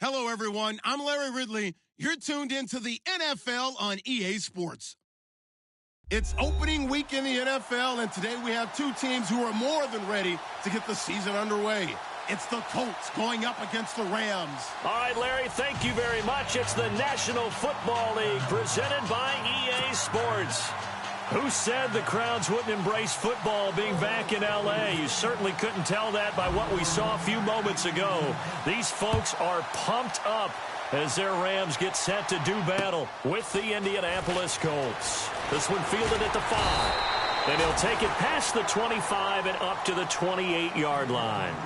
Hello, everyone. I'm Larry Ridley. You're tuned into the NFL on EA Sports. It's opening week in the NFL, and today we have two teams who are more than ready to get the season underway. It's the Colts going up against the Rams. All right, Larry, thank you very much. It's the National Football League presented by EA Sports. Who said the crowds wouldn't embrace football being back in L.A.? You certainly couldn't tell that by what we saw a few moments ago. These folks are pumped up as their Rams get set to do battle with the Indianapolis Colts. This one fielded at the 5. And he'll take it past the 25 and up to the 28-yard line.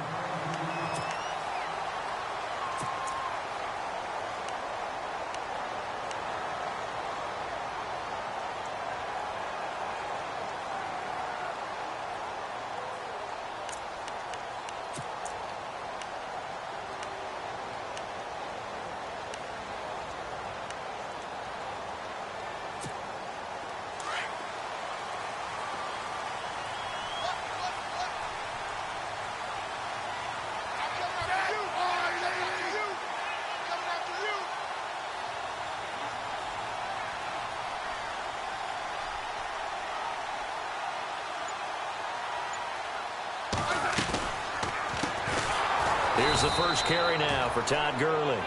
Here's the first carry now for Todd Gurley.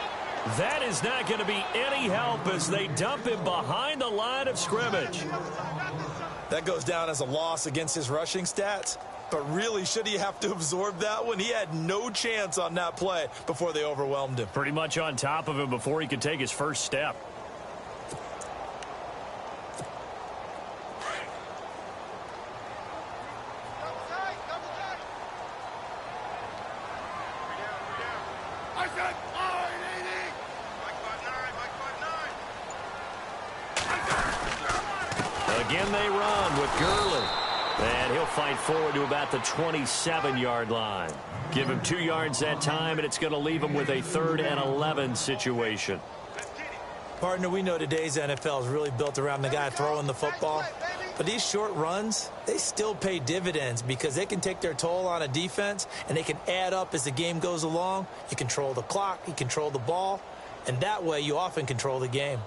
That is not going to be any help as they dump him behind the line of scrimmage. That goes down as a loss against his rushing stats. But really, should he have to absorb that one? He had no chance on that play before they overwhelmed him. Pretty much on top of him before he could take his first step. Again, they run with Gurley. And he'll fight forward to about the 27-yard line. Give him 2 yards that time, and it's going to leave him with a 3rd and 11 situation. Partner, we know today's NFL is really built around the guy throwing the football. But these short runs, they still pay dividends because they can take their toll on a defense, and they can add up as the game goes along. You control the clock, you control the ball, and that way you often control the game.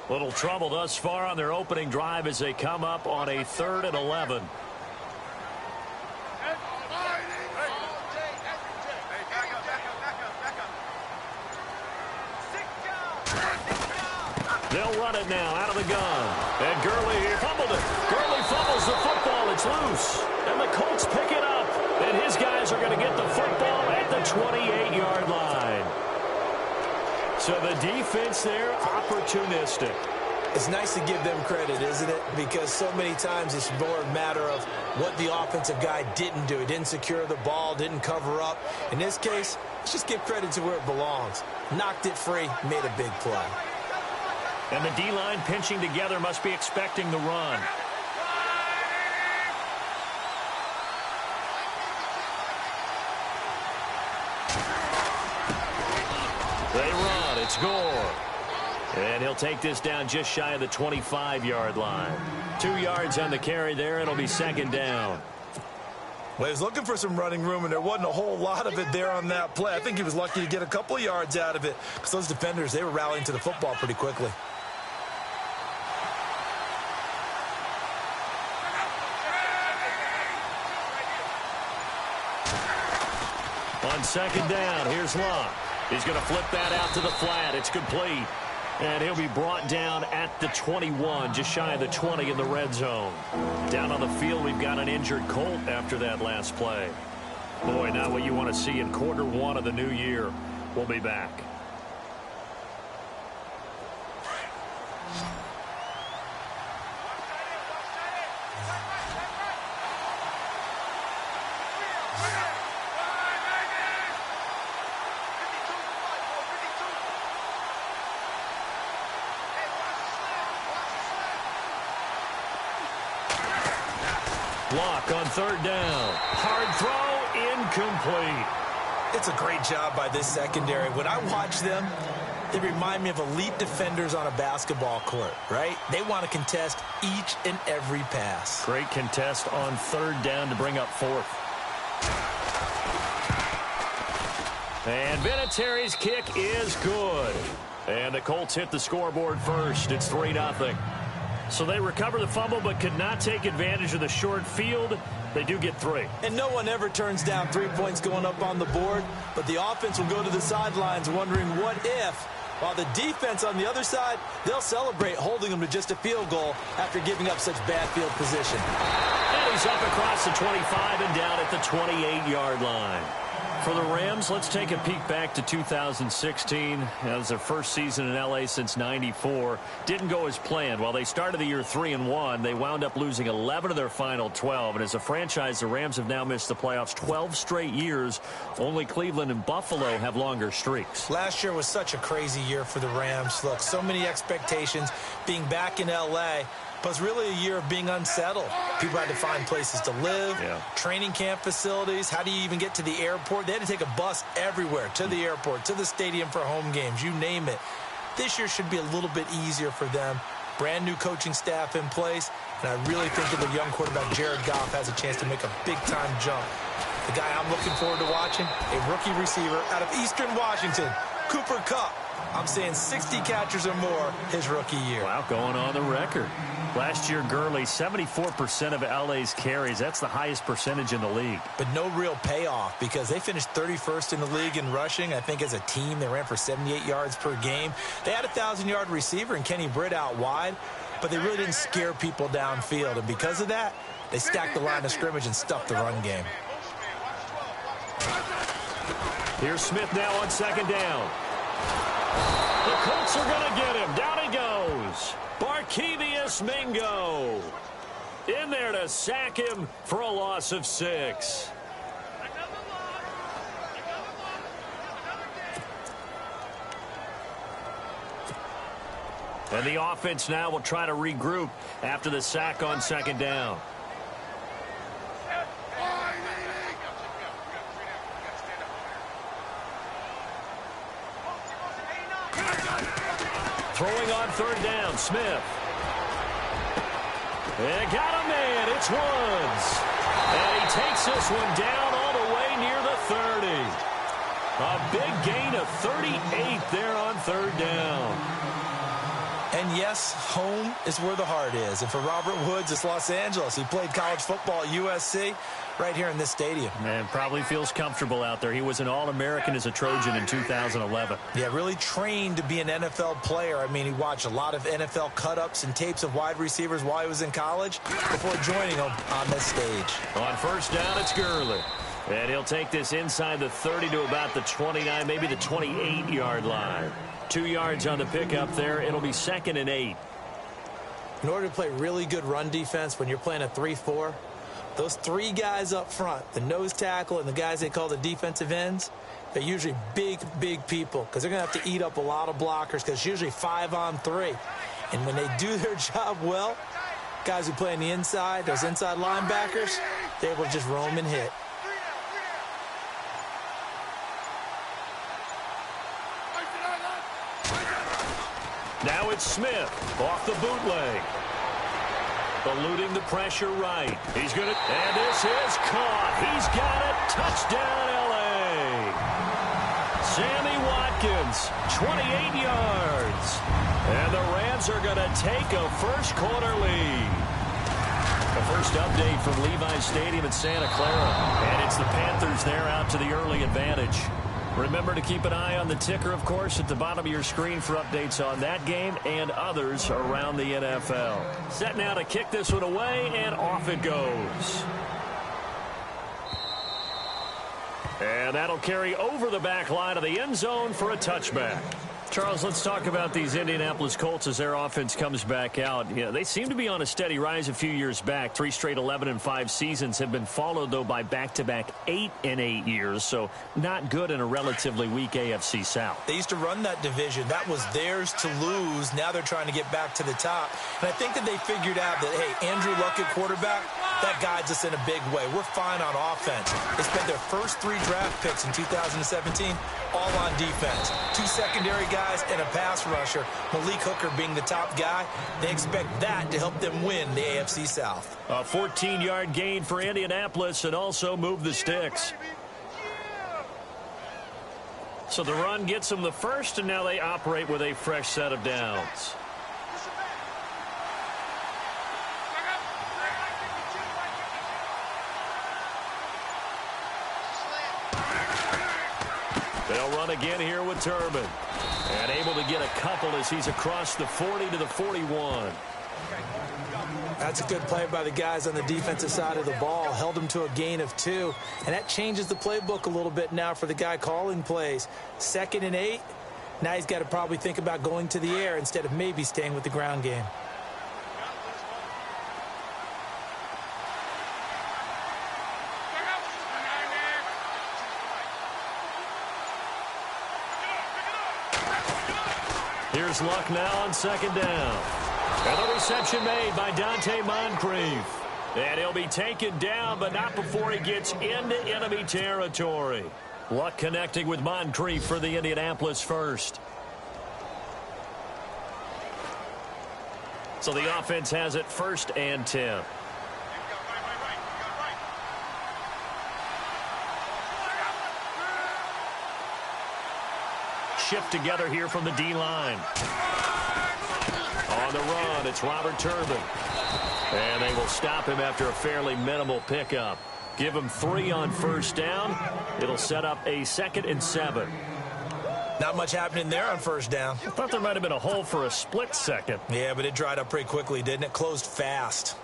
Little trouble thus far on their opening drive as they come up on a 3rd and 11. They'll run it now out of the gun. And Gurley fumbled it. Gurley fumbles the football. It's loose. And the Colts pick it up. And his guys are going to get the football at the 28-yard line. So the defense there, opportunistic. It's nice to give them credit, isn't it? Because so many times it's more a matter of what the offensive guy didn't do. He didn't secure the ball, didn't cover up. In this case, let's just give credit to where it belongs. Knocked it free, made a big play. And the D-line pinching together must be expecting the run. They run. It's Gore. And he'll take this down just shy of the 25-yard line. 2 yards on the carry there. It'll be 2nd down. Well, he was looking for some running room, and there wasn't a whole lot of it there on that play. I think he was lucky to get a couple of yards out of it because those defenders, they were rallying to the football pretty quickly. On 2nd down, here's Locke. He's going to flip that out to the flat. It's complete. And he'll be brought down at the 21, just shy of the 20 in the red zone. Down on the field, we've got an injured Colt after that last play. Boy, not what you want to see in Q1 of the new year. We'll be back. Block on 3rd down. Hard throw, incomplete. It's a great job by this secondary. When I watch them, They remind me of elite defenders on a basketball court, right? They want to contest each and every pass. Great contest on third down to bring up fourth. And Vinatieri's kick is good. And the Colts hit the scoreboard first. It's 3-0. So they recover the fumble but could not take advantage of the short field. They do get 3. And no one ever turns down 3 points going up on the board, but the offense will go to the sidelines wondering what if, while the defense on the other side, they'll celebrate holding them to just a field goal after giving up such bad field position. And he's up across the 25 and down at the 28-yard line. For the Rams, let's take a peek back to 2016. That was their first season in L.A. since '94. Didn't go as planned. While they started the year 3-1, they wound up losing 11 of their final 12. And as a franchise, the Rams have now missed the playoffs 12 straight years. Only Cleveland and Buffalo have longer streaks. Last year was such a crazy year for the Rams. Look, so many expectations being back in L.A., but it's really a year of being unsettled. People had to find places to live, training camp facilities. How do you even get to the airport? They had to take a bus everywhere, to the airport, to the stadium for home games, you name it. This year should be a little bit easier for them. Brand new coaching staff in place, and I really think that the young quarterback Jared Goff has a chance to make a big-time jump. The guy I'm looking forward to watching, a rookie receiver out of Eastern Washington, Cooper Kupp. I'm saying 60 catches or more his rookie year. Wow, going on the record. Last year, Gurley, 74% of L.A.'s carries. That's the highest percentage in the league. But no real payoff because they finished 31st in the league in rushing. I think as a team, they ran for 78 yards per game. They had a 1,000-yard receiver in Kenny Britt out wide, but they really didn't scare people downfield. And because of that, they stacked the line of scrimmage and stuffed the run game. Here's Smith now on second down. The Colts are going to get him. Down he goes. Barkevius Mingo in there to sack him for a loss of 6. And the offense now will try to regroup after the sack on second down. Throwing on third down, Smith. And got a man, it's Woods. And he takes this one down all the way near the 30. A big gain of 38 there on third down. And yes, home is where the heart is. And for Robert Woods, it's Los Angeles. He played college football at USC right here in this stadium. Man, probably feels comfortable out there. He was an All-American as a Trojan in 2011. Yeah, really trained to be an NFL player. I mean, he watched a lot of NFL cut-ups and tapes of wide receivers while he was in college before joining them on this stage. On first down, it's Gurley. And he'll take this inside the 30 to about the 29, maybe the 28-yard line. 2 yards on the pickup there. It'll be 2nd and 8. In order to play really good run defense when you're playing a 3-4, those 3 guys up front, the nose tackle and the guys they call the defensive ends, they're usually big, big people because they're going to have to eat up a lot of blockers because it's usually 5-on-3. And when they do their job well, guys who play on the inside, those inside linebackers, they're able to just roam and hit. Now it's Smith off the bootleg. Eluding the pressure right. He's going to, and this is caught. He's got it. Touchdown, L.A. Sammy Watkins, 28 yards. And the Rams are going to take a first-quarter lead. The first update from Levi's Stadium in Santa Clara. And it's the Panthers there out to the early advantage. Remember to keep an eye on the ticker, of course, at the bottom of your screen for updates on that game and others around the NFL. Set now to kick this one away, and off it goes. And that'll carry over the back line of the end zone for a touchback. Charles, let's talk about these Indianapolis Colts as their offense comes back out. Yeah, they seem to be on a steady rise a few years back. 3 straight 11-5 seasons have been followed, though, by back-to-back 8-8 years. So not good in a relatively weak AFC South. They used to run that division. That was theirs to lose. Now they're trying to get back to the top. And I think that they figured out that, hey, Andrew Luck at quarterback, that guides us in a big way. We're fine on offense. They spent their first 3 draft picks in 2017 all on defense. 2 secondary guys guys and a pass rusher, Malik Hooker being the top guy, they expect that to help them win the AFC South. A 14-yard gain for Indianapolis and also move the sticks. So the run gets them the first, and now they operate with a fresh set of downs. They'll run again here with Turbin. And able to get a couple as he's across the 40 to the 41. That's a good play by the guys on the defensive side of the ball. Held them to a gain of 2. And that changes the playbook a little bit now for the guy calling plays. 2nd and 8. Now he's got to probably think about going to the air instead of maybe staying with the ground game. Here's Luck now on 2nd down. And the reception made by Dante Moncrief. And he'll be taken down, but not before he gets into enemy territory. Luck connecting with Moncrief for the Indianapolis first. So the offense has it 1st and 10. Shift together here from the D-line. On the run, it's Robert Turbin. And they will stop him after a fairly minimal pickup. Give him 3 on 1st down. It'll set up a 2nd and 7. Not much happening there on 1st down. I thought there might have been a hole for a split second. Yeah, but it dried up pretty quickly, didn't it? Closed fast.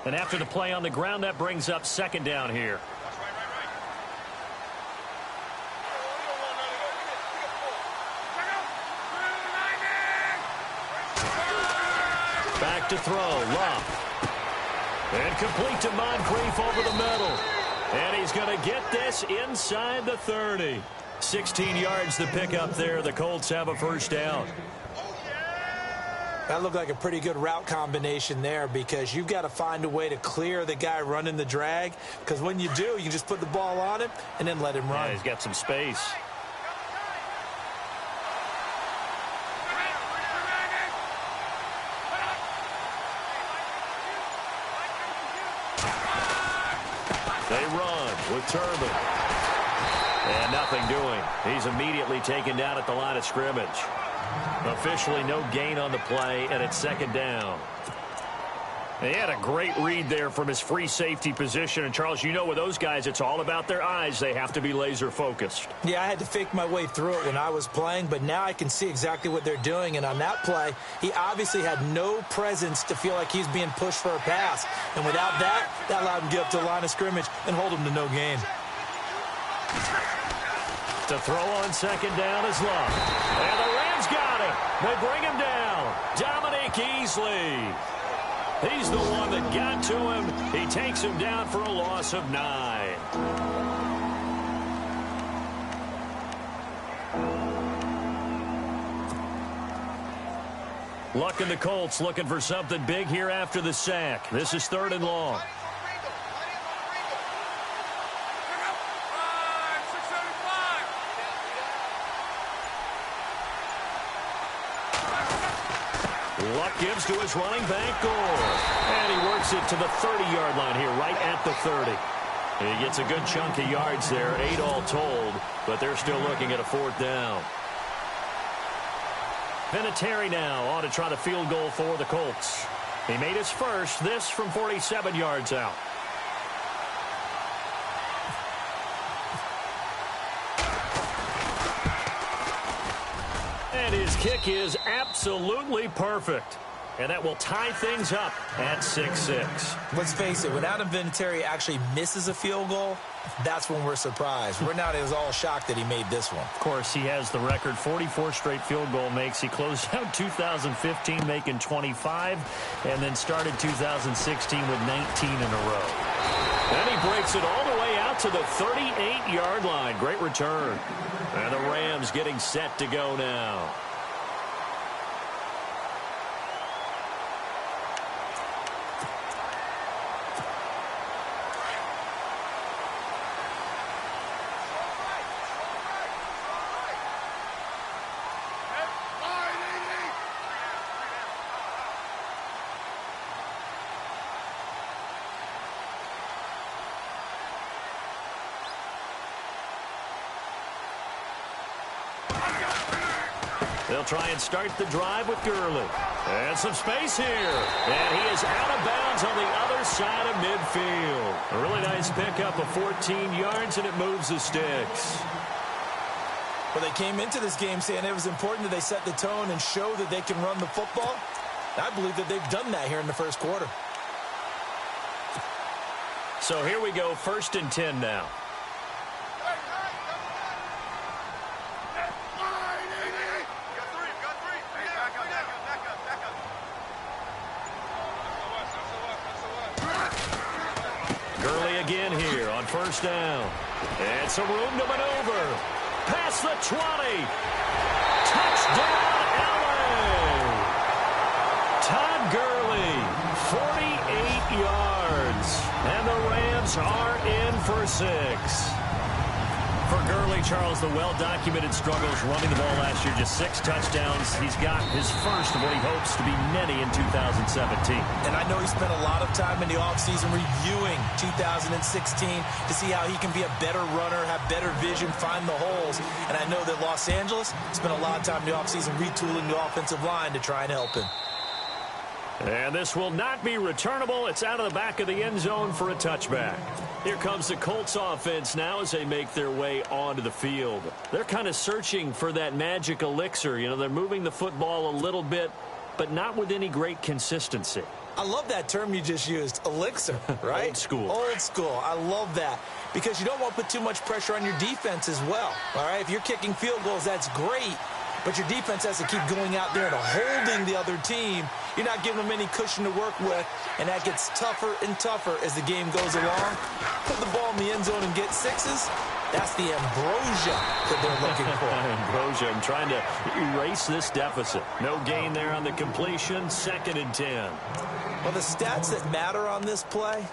And after the play on the ground, that brings up 2nd down here. Back to throw, Luck. And complete to Moncrief over the middle. And he's going to get this inside the 30. 16 yards to pick up there. The Colts have a 1st down. That looked like a pretty good route combination there because you've got to find a way to clear the guy running the drag. Because when you do, you can just put the ball on him and then let him run. Yeah, he's got some space. They run with Turbin. And nothing doing. He's immediately taken down at the line of scrimmage. Officially no gain on the play, and it's 2nd down. He had a great read there from his free safety position. And, Charles, you know with those guys, it's all about their eyes. They have to be laser focused. Yeah, I had to fake my way through it when I was playing, but now I can see exactly what they're doing. And on that play, he obviously had no presence to feel like he's being pushed for a pass. And without that, that allowed him to get up to the line of scrimmage and hold him to no gain. To throw on 2nd down is Luck. And the Rams got him. They bring him down. Dominic Easley. He's the one that got to him. He takes him down for a loss of 9. Luck and the Colts looking for something big here after the sack. This is 3rd and long. Luck gives to his running back, Gore. And he works it to the 30-yard line here, right at the 30. He gets a good chunk of yards there, 8 all told, but they're still looking at a 4th down. Vinatieri now on to try the field goal for the Colts. He made his first, this from 47 yards out. And his kick is absolutely perfect. And that will tie things up at 6-6. Let's face it, when Adam Vinatieri actually misses a field goal, that's when we're surprised. We're not as all shocked that he made this one. Of course, he has the record, 44 straight field goal makes. He closed out 2015 making 25, and then started 2016 with 19 in a row. And he breaks it all the way out to the 38-yard line. Great return. And the Rams getting set to go now. They'll try and start the drive with Gurley. And some space here. And he is out of bounds on the other side of midfield. A really nice pickup of 14 yards, and it moves the sticks. Well, they came into this game saying it was important that they set the tone and show that they can run the football. I believe that they've done that here in the first quarter. So here we go, 1st and 10 now. Gurley again here on 1st down. And some room to maneuver. Past the 20. Touchdown, LA. Todd Gurley, 48 yards. And the Rams are in for 6. For Gurley, Charles, the well-documented struggles running the ball last year, just 6 touchdowns. He's got his first of what he hopes to be many in 2017. And I know he spent a lot of time in the offseason reviewing 2016 to see how he can be a better runner, have better vision, find the holes. And I know that Los Angeles spent a lot of time in the offseason retooling the offensive line to try and help him. And this will not be returnable. It's out of the back of the end zone for a touchback. Here comes the Colts offense now as they make their way onto the field. They're kind of searching for that magic elixir. You know, they're moving the football a little bit, but not with any great consistency. I love that term you just used, elixir, right? Old school. Old school. I love that because you don't want to put too much pressure on your defense as well, all right? If you're kicking field goals, that's great, but your defense has to keep going out there and holding the other team. You're not giving them any cushion to work with, and that gets tougher and tougher as the game goes along. Put the ball in the end zone and get 6s. That's the ambrosia that they're looking for. Ambrosia, I'm trying to erase this deficit. No gain there on the completion, 2nd and 10. Well, the stats that matter on this play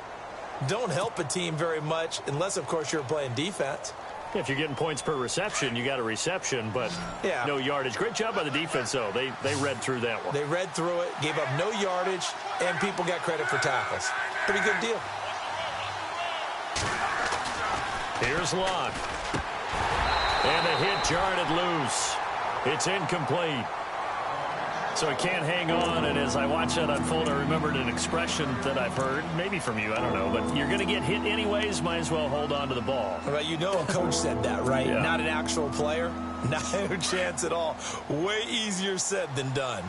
don't help a team very much unless, of course, you're playing defense. If you're getting points per reception, you got a reception, but no yardage. Great job by the defense, though. They read through that one. They read through it, gave up no yardage, and people got credit for tackles. Pretty good deal. Here's Locke. And the hit jarred it loose. It's incomplete. So he can't hang on, and as I watch that unfold, I remembered an expression that I've heard, maybe from you, I don't know, but you're going to get hit anyways, might as well hold on to the ball. Well, you know a coach said that, right? Yeah. Not an actual player. Not a chance at all. Way easier said than done.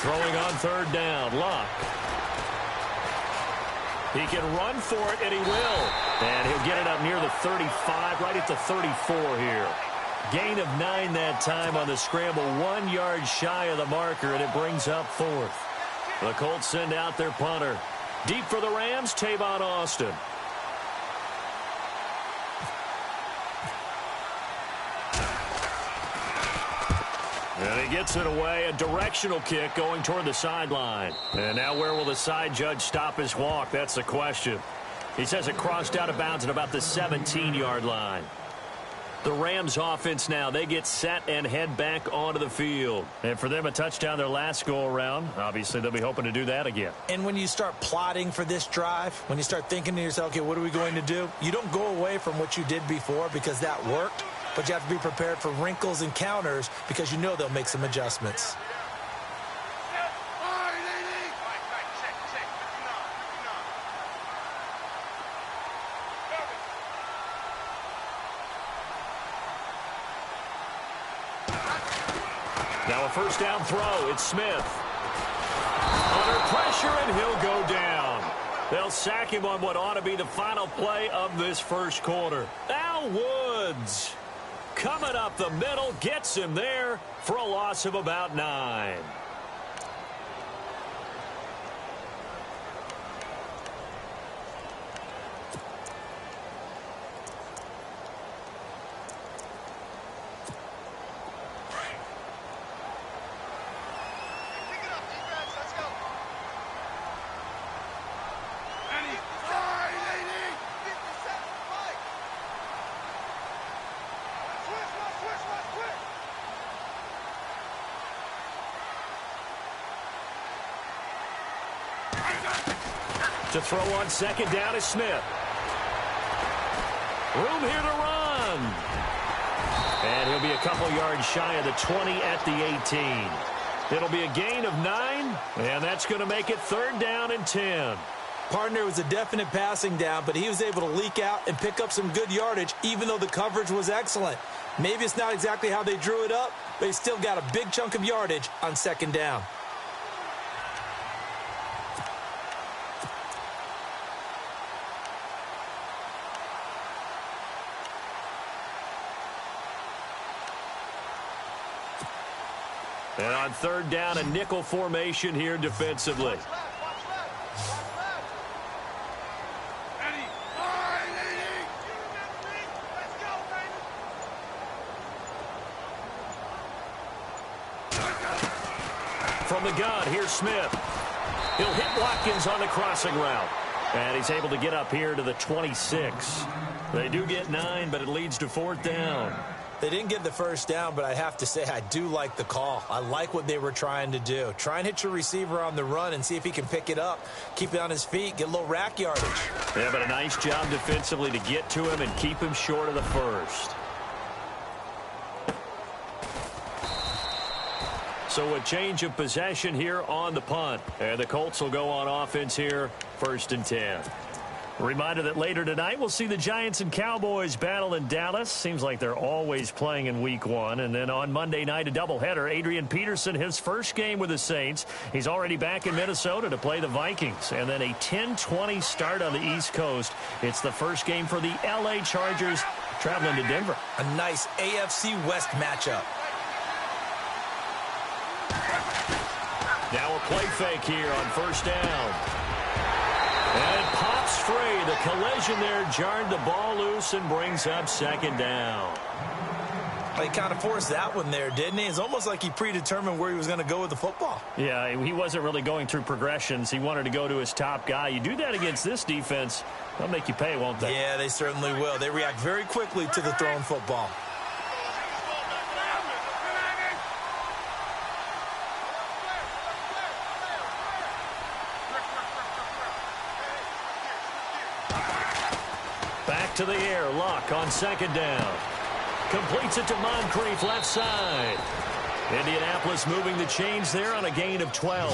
Throwing on 3rd down, Locke. He can run for it, and he will. And he'll get it up near the 35, right at the 34 here. Gain of 9 that time on the scramble, 1 yard shy of the marker, and it brings up 4th. The Colts send out their punter. Deep for the Rams, Tavon Austin. And he gets it away, a directional kick going toward the sideline. And now where will the side judge stop his walk? That's the question. He says it crossed out of bounds at about the 17-yard line. The Rams offense now, they get set and head back onto the field. And for them, a touchdown their last go-around. Obviously, they'll be hoping to do that again. And when you start plotting for this drive, when you start thinking to yourself, okay, what are we going to do? You don't go away from what you did before because that worked. But you have to be prepared for wrinkles and counters because you know they'll make some adjustments. Now a 1st down throw. It's Smith. Under pressure, and he'll go down. They'll sack him on what ought to be the final play of this first quarter. Al Woods, coming up the middle, gets him there for a loss of about 9. To throw on second down is Smith. Room here to run. And he'll be a couple yards shy of the 20 at the 18. It'll be a gain of 9, and that's going to make it 3rd down and 10. Partner, was a definite passing down, but he was able to leak out and pick up some good yardage, even though the coverage was excellent. Maybe it's not exactly how they drew it up, but he still got a big chunk of yardage on 2nd down. And on 3rd down, a nickel formation here defensively. From the gun, here's Smith. He'll hit Watkins on the crossing route. And he's able to get up here to the 26. They do get 9, but it leads to 4th down. They didn't get the 1st down, but I have to say I do like the call. I like what they were trying to do. Try and hit your receiver on the run and see if he can pick it up, keep it on his feet, get a little rack yardage. Yeah, but a nice job defensively to get to him and keep him short of the 1st. So a change of possession here on the punt. And the Colts will go on offense here, 1st and 10. Reminder that later tonight we'll see the Giants and Cowboys battle in Dallas. Seems like they're always playing in week 1. And then on Monday night, a doubleheader. Adrian Peterson, his first game with the Saints. He's already back in Minnesota to play the Vikings. And then a 10:20 start on the East Coast. It's the first game for the L.A. Chargers traveling to Denver. A nice AFC West matchup. Now a play fake here on 1st down. And it pops free. The collision there jarred the ball loose and brings up 2nd down. He kind of forced that one there, didn't he? It's almost like he predetermined where he was going to go with the football. Yeah, he wasn't really going through progressions. He wanted to go to his top guy. You do that against this defense, they'll make you pay, won't they? Yeah, they certainly will. They react very quickly to the thrown football. Back to the air. Luck on 2nd down. Completes it to Moncrief left side. Indianapolis moving the chains there on a gain of 12.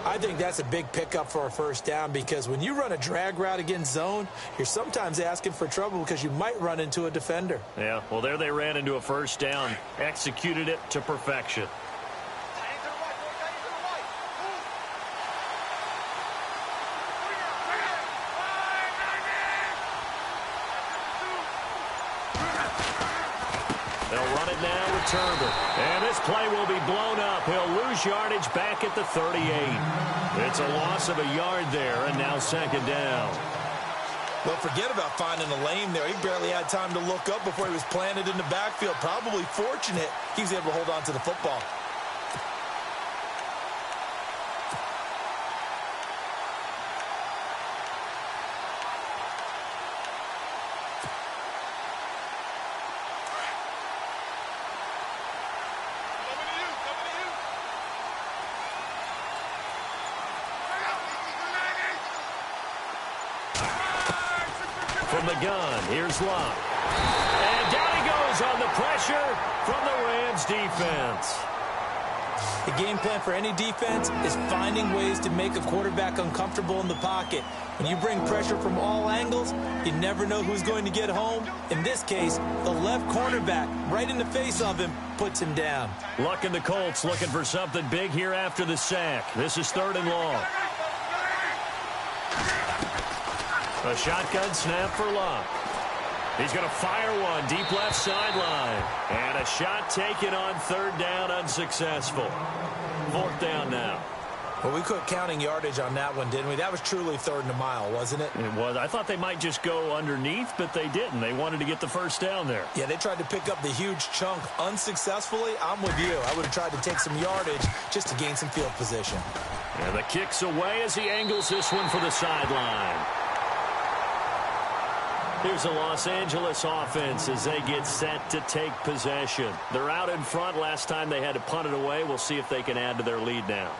I think that's a big pickup for a 1st down because when you run a drag route against zone, you're sometimes asking for trouble because you might run into a defender. Yeah, well, there they ran into a 1st down. Executed it to perfection. They'll run it now with Turner. And this play will be blown up. He'll lose yardage back at the 38. It's a loss of a yard there, and now 2nd down. Well, forget about finding a lane there. He barely had time to look up before he was planted in the backfield. Probably fortunate he was able to hold on to the football. From the gun, here's Luck. And down he goes on the pressure from the Rams defense. The game plan for any defense is finding ways to make a quarterback uncomfortable in the pocket. When you bring pressure from all angles, you never know who's going to get home. In this case, the left cornerback, right in the face of him, puts him down. Luck and the Colts looking for something big here after the sack. This is 3rd and long. A shotgun snap for Luck. He's going to fire one deep left sideline. And a shot taken on 3rd down, unsuccessful. 4th down now. Well, we quit counting yardage on that one, didn't we? That was truly 3rd and a mile, wasn't it? It was. I thought they might just go underneath, but they didn't. They wanted to get the 1st down there. Yeah, they tried to pick up the huge chunk unsuccessfully. I'm with you. I would have tried to take some yardage just to gain some field position. And the kick's away as he angles this one for the sideline. Here's the Los Angeles offense as they get set to take possession. They're out in front. Last time they had to punt it away. We'll see if they can add to their lead now.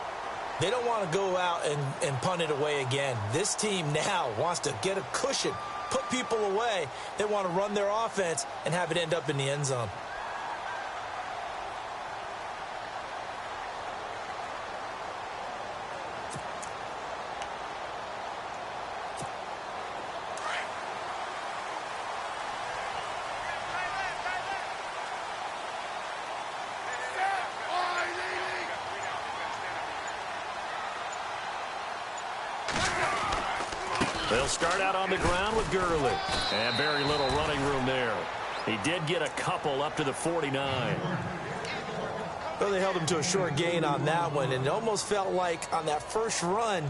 They don't want to go out and punt it away again. This team now wants to get a cushion, put people away. They want to run their offense and have it end up in the end zone. They'll start out on the ground with Gurley. And very little running room there. He did get a couple up to the 49. Well, they held him to a short gain on that one, and it almost felt like on that first run,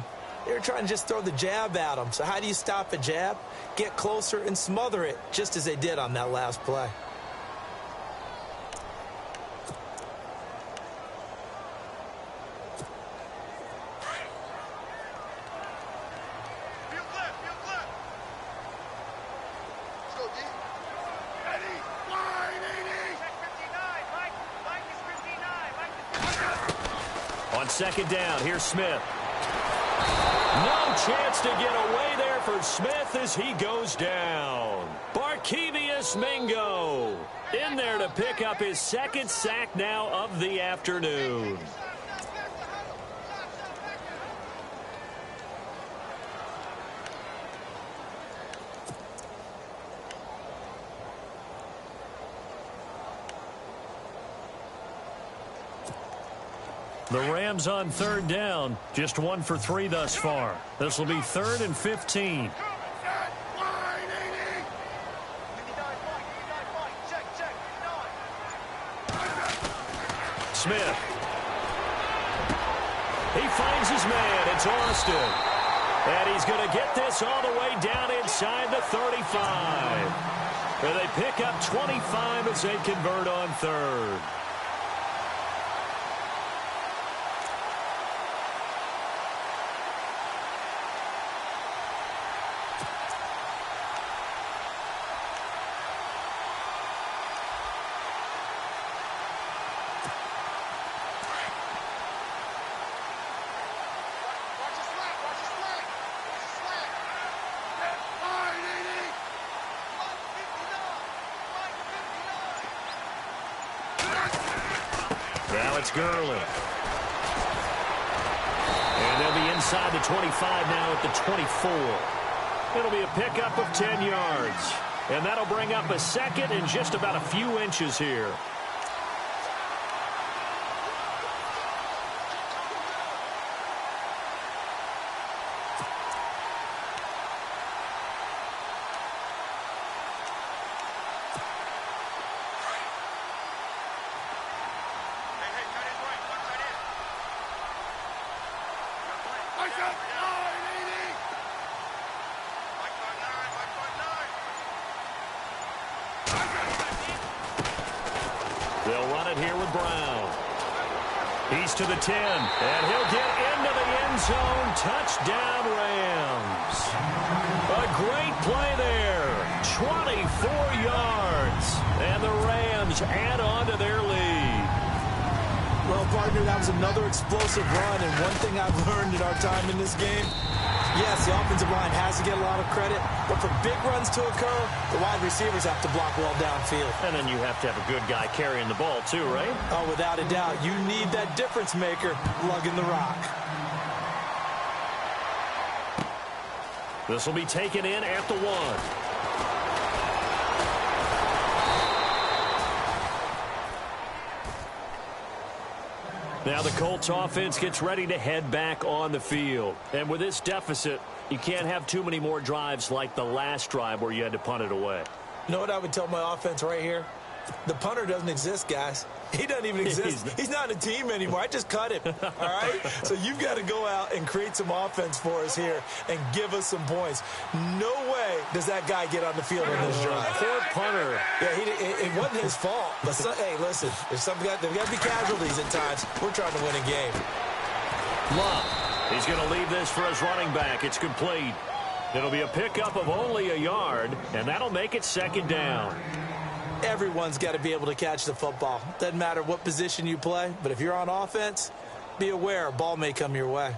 they were trying to just throw the jab at him. So how do you stop a jab? Get closer and smother it, just as they did on that last play. On second down, here's Smith. No chance to get away there for Smith as he goes down. Barkevious Mingo in there to pick up his second sack now of the afternoon. The Rams on third down, just 1 for 3 thus far. This will be 3rd and 15. Smith. He finds his man. It's Austin. And he's going to get this all the way down inside the 35. Where they pick up 25 as they convert on third. Now it's Gurley. And they'll be inside the 25 now at the 24. It'll be a pickup of 10 yards. And that'll bring up a second and just about a few inches here. They'll run it here with Brown. He's to the 10, and he'll get into the end zone. Touchdown, Rams. A great play there. 24 yards, and the Rams add on to their lead. Well, partner, that was another explosive run, and one thing I've learned in our time in this game, yes, the offensive line has to get a lot of credit, but for big runs to occur, the wide receivers have to block well downfield. And then you have to have a good guy carrying the ball too, right? Oh, without a doubt. You need that difference maker lugging the rock. This will be taken in at the 1. Now the Colts offense gets ready to head back on the field. And with this deficit, you can't have too many more drives like the last drive where you had to punt it away. You know what I would tell my offense right here? The punter doesn't exist, guys. He doesn't even exist. He's not a team anymore. I just cut him, all right? So you've got to go out and create some offense for us here and give us some points. No way does that guy get on the field on this drive. Poor punter. Yeah, it wasn't his fault. But hey, listen, there's got to be casualties at times. We're trying to win a game. Love. He's going to leave this for his running back. It's complete. It'll be a pickup of only a yard, and that'll make it 2nd down. Everyone's got to be able to catch the football. Doesn't matter what position you play, but if you're on offense, be aware, a ball may come your way.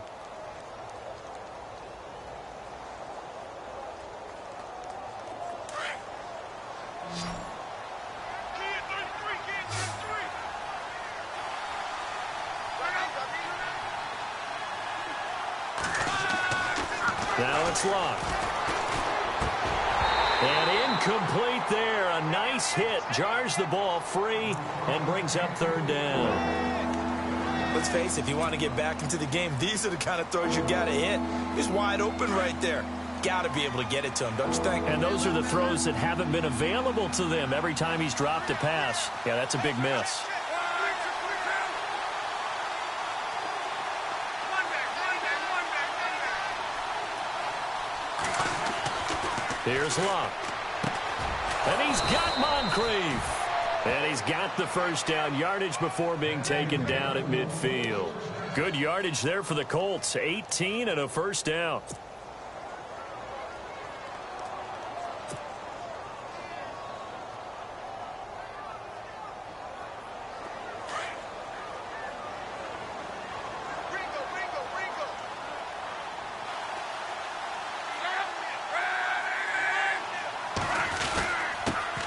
Now it's locked. And incomplete there. A nice hit. Jars the ball free and brings up third down. Let's face it, if you want to get back into the game, these are the kind of throws you got to hit. He's wide open right there. Got to be able to get it to him, don't you think? And those are the throws that haven't been available to them every time he's dropped a pass. Yeah, that's a big miss. Here's Luck. And he's got Moncrief. And he's got the first down, yardage before being taken down at midfield. Good yardage there for the Colts. 18 and a first down.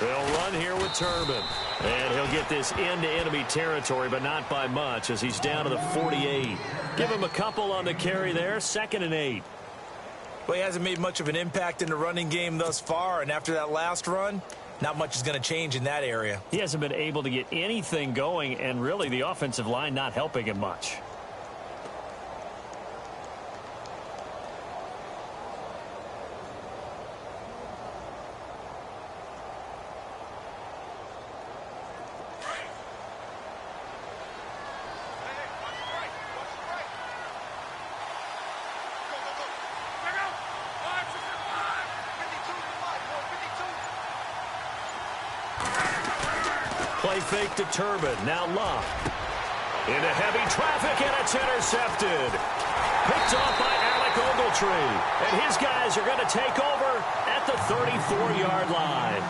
They'll run here with Turbin. And he'll get this into enemy territory, but not by much as he's down to the 48. Give him a couple on the carry there. 2nd and 8. Well, he hasn't made much of an impact in the running game thus far, and after that last run, not much is going to change in that area. He hasn't been able to get anything going, and really the offensive line not helping him much. Play fake to Turbin. Now Luck. Into heavy traffic, and it's intercepted. Picked off by Alec Ogletree. And his guys are going to take over at the 34-yard line.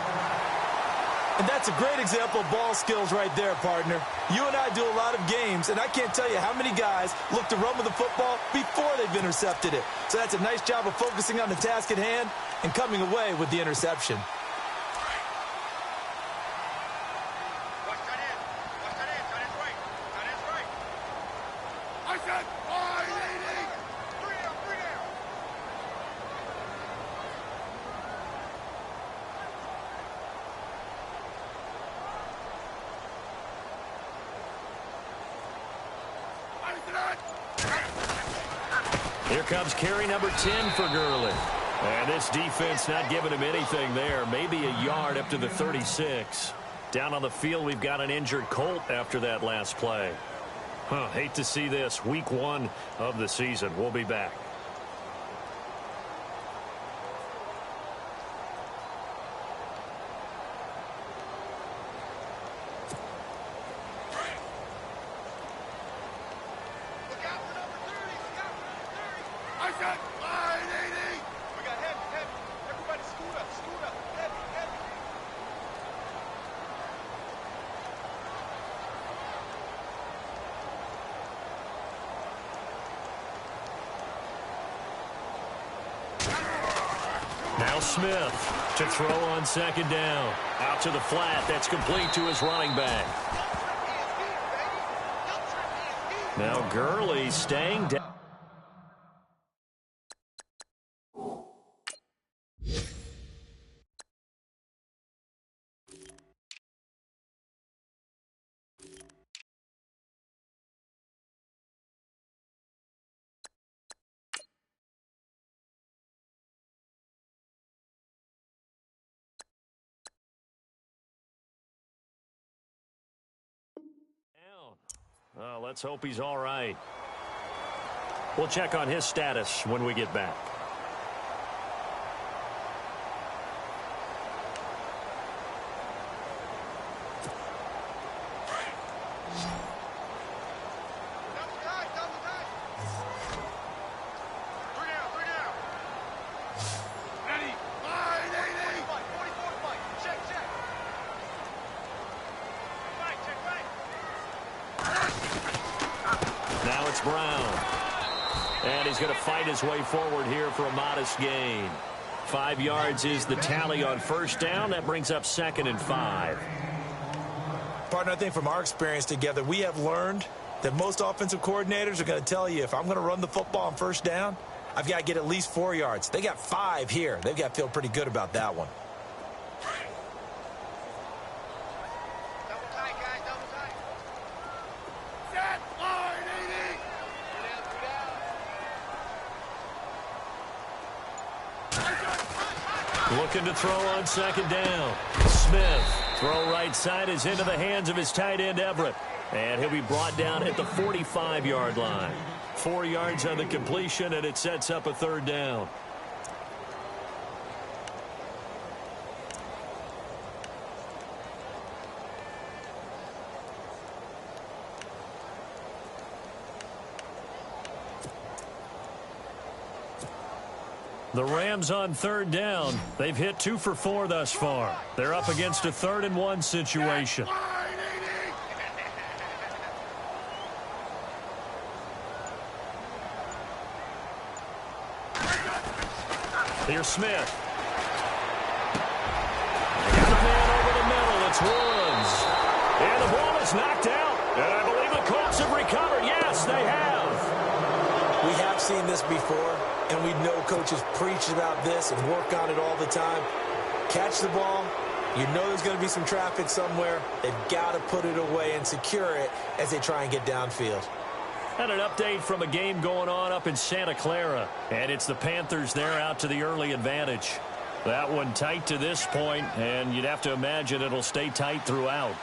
And that's a great example of ball skills right there, partner. You and I do a lot of games, and I can't tell you how many guys look to run with the football before they've intercepted it. So that's a nice job of focusing on the task at hand and coming away with the interception. Here comes carry number 10 for Gurley. And this defense not giving him anything there. Maybe a yard up to the 36. Down on the field, we've got an injured Colt after that last play. Hate to see this. Week 1 of the season. We'll be back. Now Smith to throw on 2nd down. Out to the flat. That's complete to his running back. Now Gurley staying down. Let's hope he's all right. We'll check on his status when we get back. Now it's Brown. And he's going to fight his way forward here for a modest gain. 5 yards is the tally on first down. That brings up 2nd and 5. Partner, I think from our experience together, we have learned that most offensive coordinators are going to tell you, if I'm going to run the football on first down, I've got to get at least 4 yards. They got 5 here. They've got to feel pretty good about that one. Double tight, guys, double tight. Set, line, 80. Looking to throw on 2nd down. Smith. Throw right side is into the hands of his tight end, Everett. And he'll be brought down at the 45-yard line. 4 yards on the completion, and it sets up a 3rd down. The Rams on 3rd down. They've hit 2 for 4 thus far. They're up against a 3rd and 1 situation. Here's Smith. They got a man over the middle. It's Woods. And the ball is knocked out. And I believe the Colts have recovered. Yes, they have. We have seen this before, and we know coaches preach about this and work on it all the time. Catch the ball. You know there's going to be some traffic somewhere. They've got to put it away and secure it as they try and get downfield. And an update from a game going on up in Santa Clara. And it's the Panthers there out to the early advantage. That one tight to this point, and you'd have to imagine it'll stay tight throughout.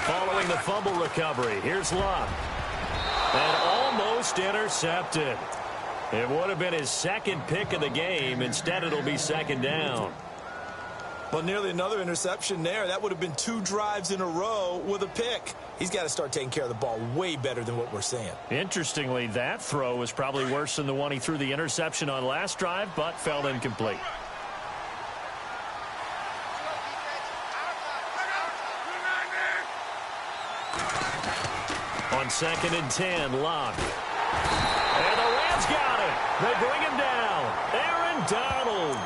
Following the fumble recovery, here's Luck. And almost intercepted. It would have been his 2nd pick of the game. Instead, it'll be 2nd down. Well, nearly another interception there. That would have been 2 drives in a row with a pick. He's got to start taking care of the ball way better than what we're seeing. Interestingly, that throw was probably worse than the one he threw the interception on last drive, but fell incomplete. On 2nd and 10, Locke. And the Rams got it. They bring him down. Aaron Donald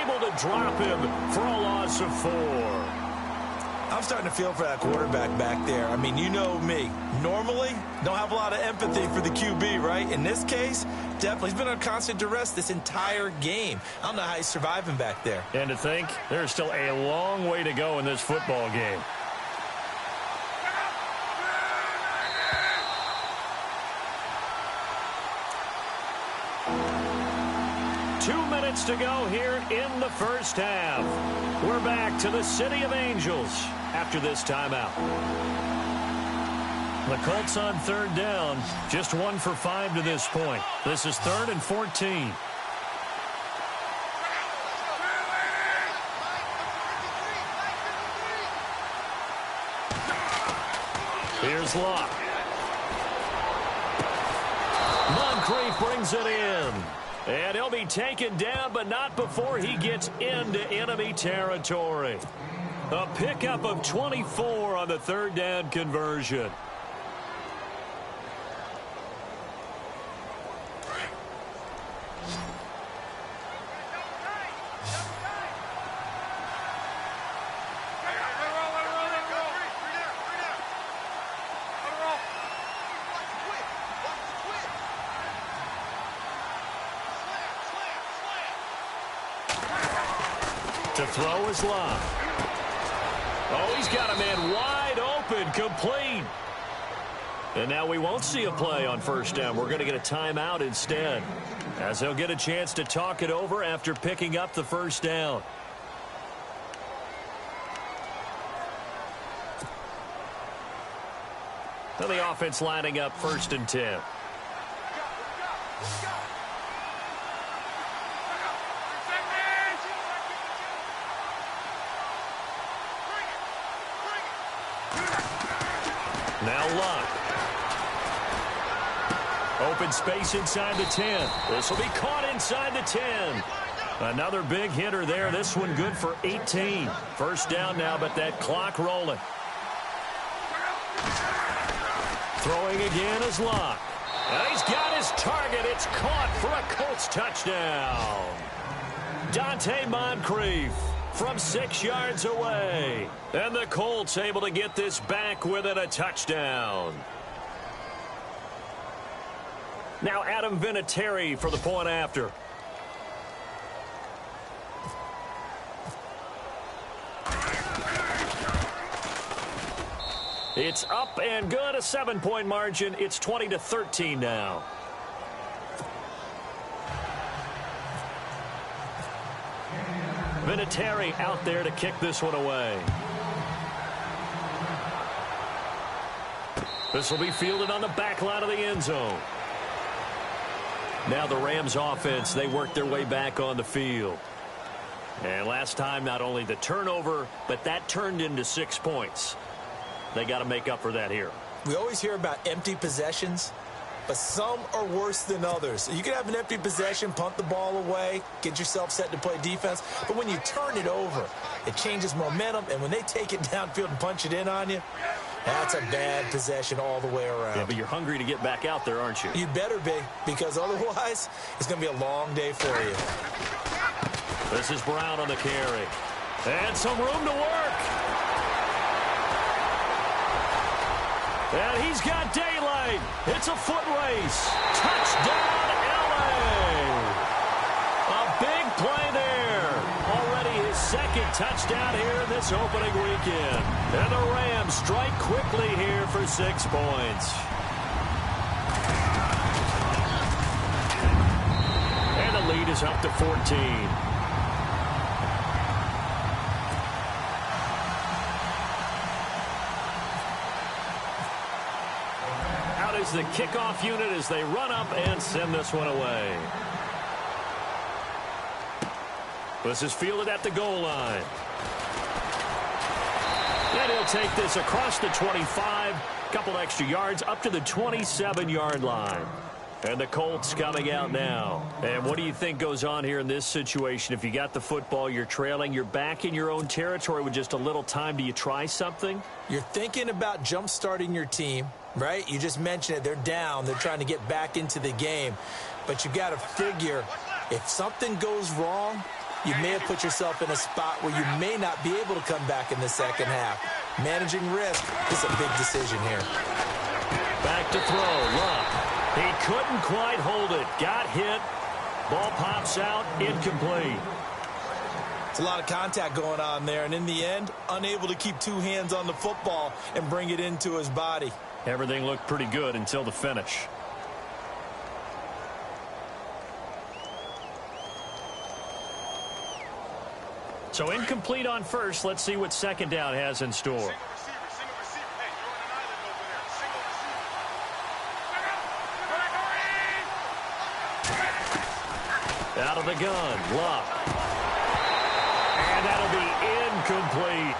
able to drop him for a loss of 4. I'm starting to feel for that quarterback back there. I mean, you know me. Normally, don't have a lot of empathy for the QB, right? In this case, definitely. He's been on constant duress this entire game. I don't know how he's surviving back there. And to think, there's still a long way to go in this football game. To go here in the first half. We're back to the City of Angels after this timeout. The Colts on 3rd down, just 1 for 5 to this point. This is 3rd and 14. Here's Locke. Moncrief brings it in. And he'll be taken down, but not before he gets into enemy territory. A pickup of 24 on the 3rd down conversion. To throw is Locke. Oh, he's got a man wide open, complete. And now we won't see a play on first down. We're going to get a timeout instead, as they'll get a chance to talk it over after picking up the first down. So the offense lining up 1st and 10. Now Luck. Open space inside the 10. This will be caught inside the 10. Another big hitter there. This one good for 18. First down now, but that clock rolling. Throwing again is Locke. And he's got his target. It's caught for a Colts touchdown. Dante Moncrief from 6 yards away. And the Colts able to get this back within a touchdown. Now Adam Vinatieri for the point after. It's up and good, a 7-point margin. It's 20-13 now. Vinatieri out there to kick this one away. This will be fielded on the back line of the end zone. Now the Rams offense, they work their way back on the field. And last time, not only the turnover, but that turned into 6 points. They got to make up for that here. We always hear about empty possessions, but some are worse than others. You can have an empty possession, punt the ball away, get yourself set to play defense, but when you turn it over, it changes momentum, and when they take it downfield and punch it in on you, that's a bad possession all the way around. Yeah, but you're hungry to get back out there, aren't you? You better be, because otherwise, it's going to be a long day for you. This is Brown on the carry. And some room to work. And he's got daylight. It's a foot race. Touchdown, L.A. A big play there. Already his second touchdown here in this opening weekend. And the Rams strike quickly here for 6 points. And the lead is up to 14. Is the kickoff unit as they run up and send this one away. This is fielded at the goal line. And he'll take this across the 25, couple extra yards up to the 27-yard line. And the Colts coming out now. And what do you think goes on here in this situation? If you got the football, you're trailing, you're back in your own territory with just a little time. Do you try something? You're thinking about jump-starting your team, right? You just mentioned it. They're down. They're trying to get back into the game. But you got to figure, if something goes wrong, you may have put yourself in a spot where you may not be able to come back in the second half. Managing risk is a big decision here. Back to throw. Love. He couldn't quite hold it. Got hit. Ball pops out. Incomplete. It's a lot of contact going on there, and in the end, unable to keep two hands on the football and bring it into his body. Everything looked pretty good until the finish. So incomplete on first. Let's see what second down has in store. Out of the gun, Luck. And that'll be incomplete.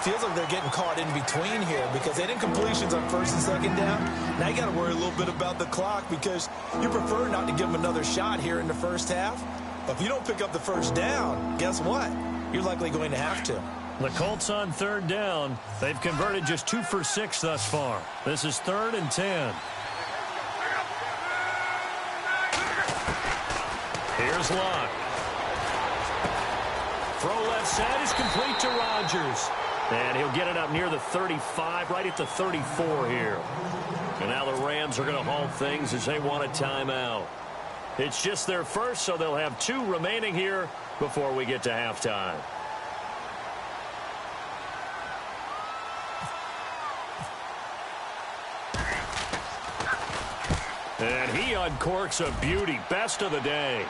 Feels like they're getting caught in between here because they didn't completions on first and second down. Now you got to worry a little bit about the clock because you prefer not to give them another shot here in the first half. But if you don't pick up the first down, guess what? You're likely going to have to. The Colts on third down. They've converted just 2 for 6 thus far. This is 3rd and 10. Here's Locke. Throw left side is complete to Rodgers. And he'll get it up near the 35, right at the 34 here. And now the Rams are going to halt things as they want a timeout. It's just their first, so they'll have 2 remaining here before we get to halftime. And he uncorks a beauty. Best of the day.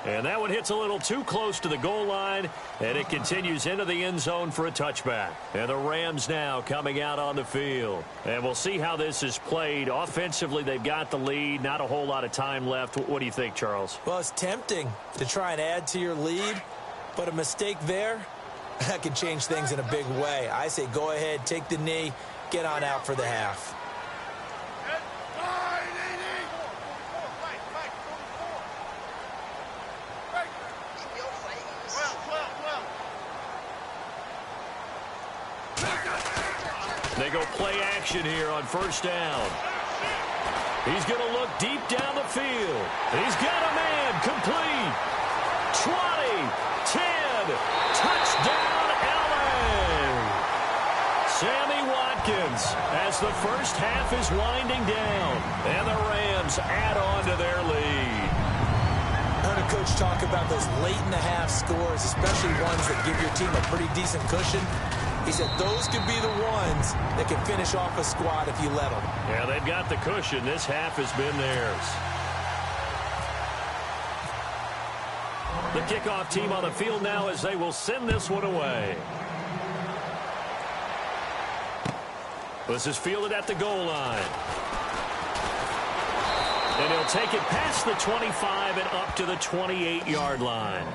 And that one hits a little too close to the goal line, and it continues into the end zone for a touchback. And the Rams now coming out on the field. And we'll see how this is played. Offensively, they've got the lead. Not a whole lot of time left. What do you think, Charles? Well, it's tempting to try and add to your lead, but a mistake there, that could change things in a big way. I say go ahead, take the knee, get on out for the half. They go play action here on first down. He's going to look deep down the field. He's got a man complete. 20, 10, touchdown LA. Sammy Watkins as the first half is winding down. And the Rams add on to their lead. I heard a coach talk about those late-in-the-half scores, especially ones that give your team a pretty decent cushion. He said those could be the ones that can finish off a squad if you let them. Yeah, they've got the cushion. This half has been theirs. The kickoff team on the field now as they will send this one away. This is fielded at the goal line. And he'll take it past the 25 and up to the 28-yard line.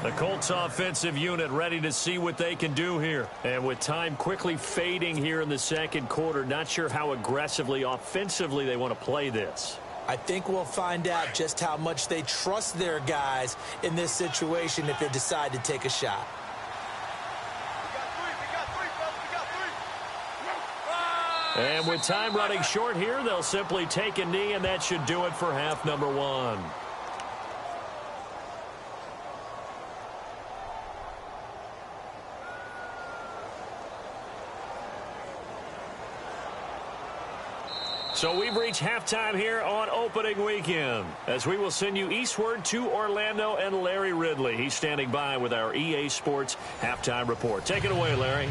The Colts offensive unit ready to see what they can do here. And with time quickly fading here in the second quarter, not sure how aggressively, offensively they want to play this. I think we'll find out just how much they trust their guys in this situation if they decide to take a shot. And with time running short here, they'll simply take a knee, and that should do it for half number one. So we've reached halftime here on opening weekend, as we will send you eastward to Orlando and Larry Ridley. He's standing by with our EA Sports halftime report. Take it away, Larry.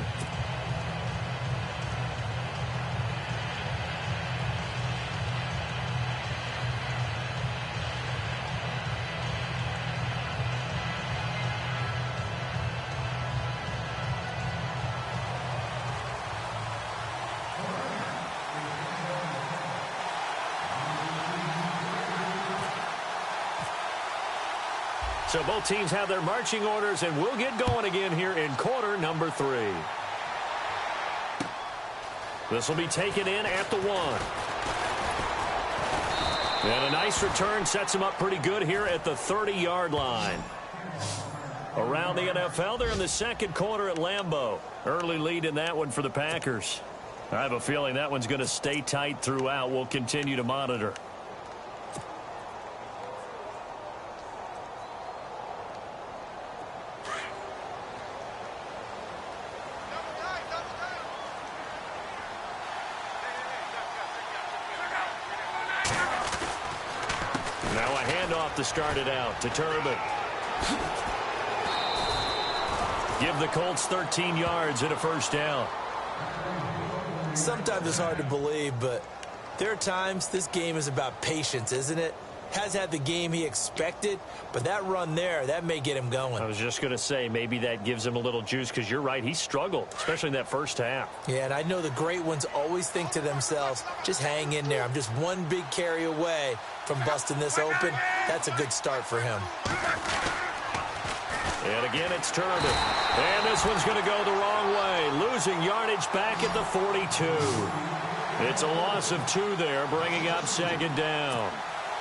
So both teams have their marching orders, and we'll get going again here in quarter number 3. This will be taken in at the 1. And a nice return sets them up pretty good here at the 30-yard line. Around the NFL, they're in the second quarter at Lambeau. Early lead in that one for the Packers. I have a feeling that one's going to stay tight throughout. We'll continue to monitor. Now a handoff to start it out to Turbin. Give the Colts 13 yards and a first down. Sometimes it's hard to believe, but there are times this game is about patience, isn't it? Has had the game he expected, but that run there, that may get him going. I was just going to say, maybe that gives him a little juice, because you're right, he struggled, especially in that first half. Yeah, and I know the great ones always think to themselves, just hang in there. I'm just one big carry away from busting this open. That's a good start for him. And again, it's Turbin. And this one's going to go the wrong way, losing yardage back at the 42. It's a loss of 2 there, bringing up second down.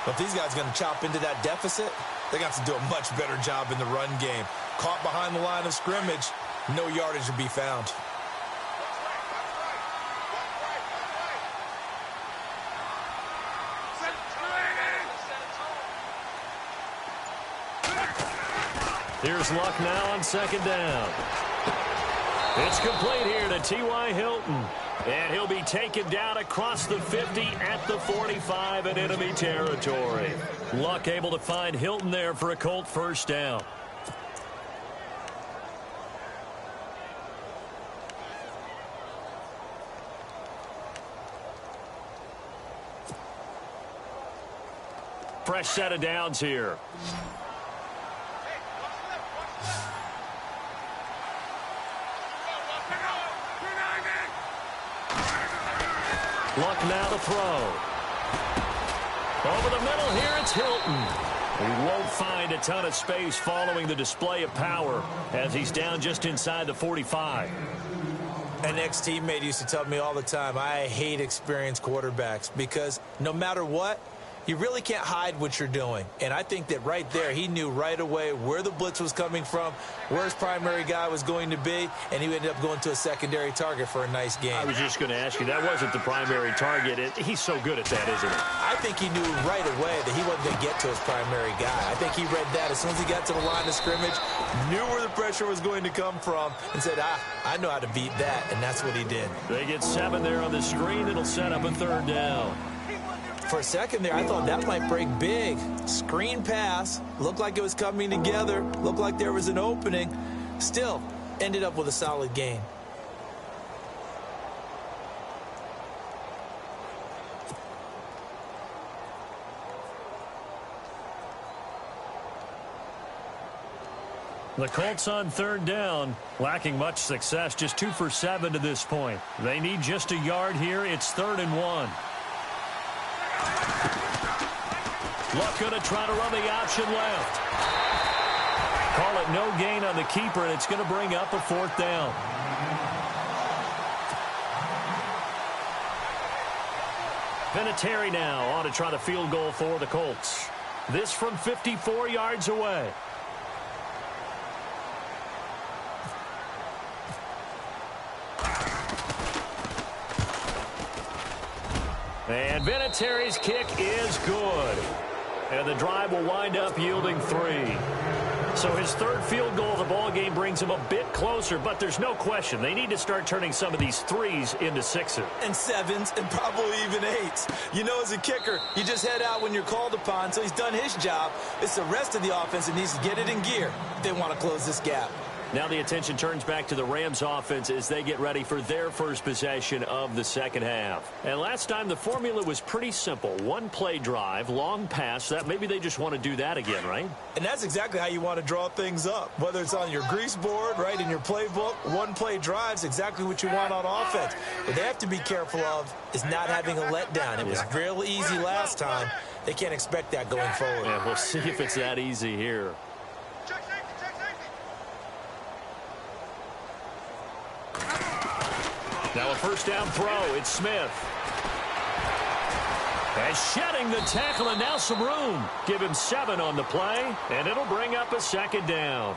But if these guys are going to chop into that deficit, they got to do a much better job in the run game. Caught behind the line of scrimmage, no yardage to be found. Here's Luck now on second down. It's complete here to T.Y. Hilton. And he'll be taken down across the 50 at the 45 in enemy territory. Luck able to find Hilton there for a Colt first down. Fresh set of downs here. Luck now to throw. Over the middle here, it's Hilton. He won't find a ton of space following the display of power as he's down just inside the 45. An ex-teammate used to tell me all the time, I hate experienced quarterbacks because no matter what, You really can't hide what you're doing. And I think that right there, he knew right away where the blitz was coming from, where his primary guy was going to be, and he ended up going to a secondary target for a nice game. I was just going to ask you, that wasn't the primary target. He's so good at that, isn't he? I think he knew right away that he wasn't going to get to his primary guy. I think he read that as soon as he got to the line of scrimmage, knew where the pressure was going to come from, and said, I know how to beat that, and that's what he did. They get 7 there on the screen. It'll set up a 3rd down. For a second there, I thought that might break big. Screen pass, looked like it was coming together, looked like there was an opening. Still, ended up with a solid game. The Colts on 3rd down, lacking much success, just 2 for 7 to this point. They need just a yard here. It's 3rd and 1. Luck going to try to run the option left. Call it no gain on the keeper, and it's going to bring up a 4th down. Vinatieri now on to try the field goal for the Colts. This from 54 yards away. And Vinatieri's kick is good. And the drive will wind up yielding 3. So his 3rd field goal of the ball game brings him a bit closer, but there's no question they need to start turning some of these 3s into 6s. And 7s and probably even 8s. You know, as a kicker, you just head out when you're called upon, so he's done his job. It's the rest of the offense that needs to get it in gear if they want to close this gap. Now the attention turns back to the Rams offense as they get ready for their first possession of the second half. And last time the formula was pretty simple. 1-play drive, long pass. That maybe they just want to do that again, right? And that's exactly how you want to draw things up. Whether it's on your grease board, right, in your playbook, 1-play drive's exactly what you want on offense. What they have to be careful of is not having a letdown. It was real easy last time. They can't expect that going forward. Yeah, we'll see if it's that easy here. Now a 1st down throw. It's Smith. And shedding the tackle, and now some room. Give him 7 on the play, and it'll bring up a 2nd down.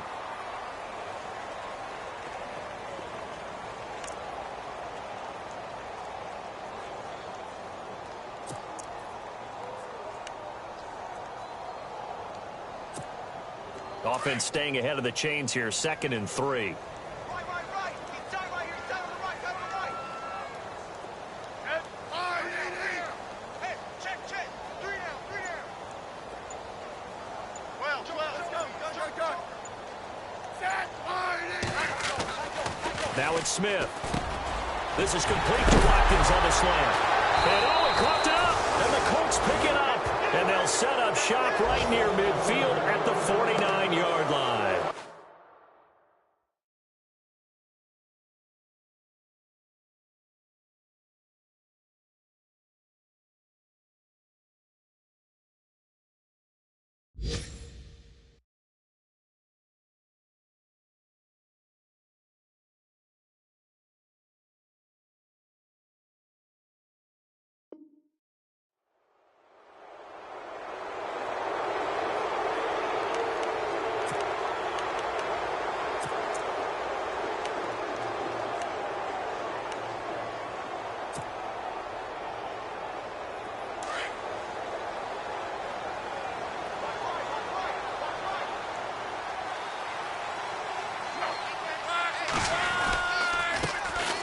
Offense staying ahead of the chains here, 2nd and 3. Now it's Smith. This is complete to Watkins on the slant. And he caught it up. And the Colts pick it up. And they'll set up shop right near midfield at the 49-yard line.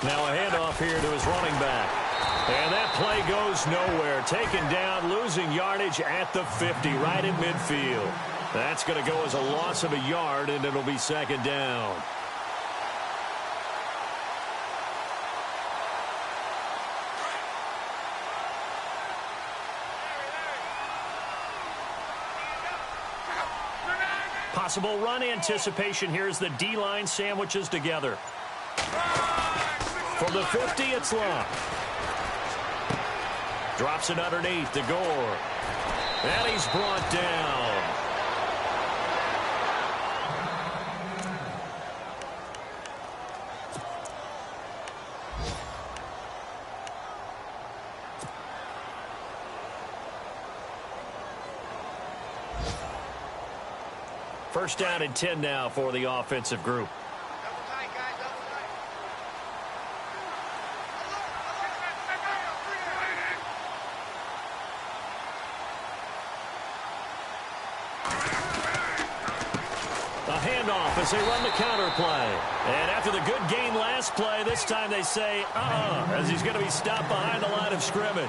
Now a handoff here to his running back. And that play goes nowhere. Taken down, losing yardage at the 50, right in midfield. That's going to go as a loss of a yard, and it'll be 2nd down. Possible run anticipation here as the D-line sandwiches together. From the 50, it's Luck. Drops it underneath to Gore. And he's brought down. First down and 10 now for the offensive group. Double tight, guys, double tight. A handoff as they run the counter play. And after the good game last play, this time they say, as he's going to be stopped behind the line of scrimmage.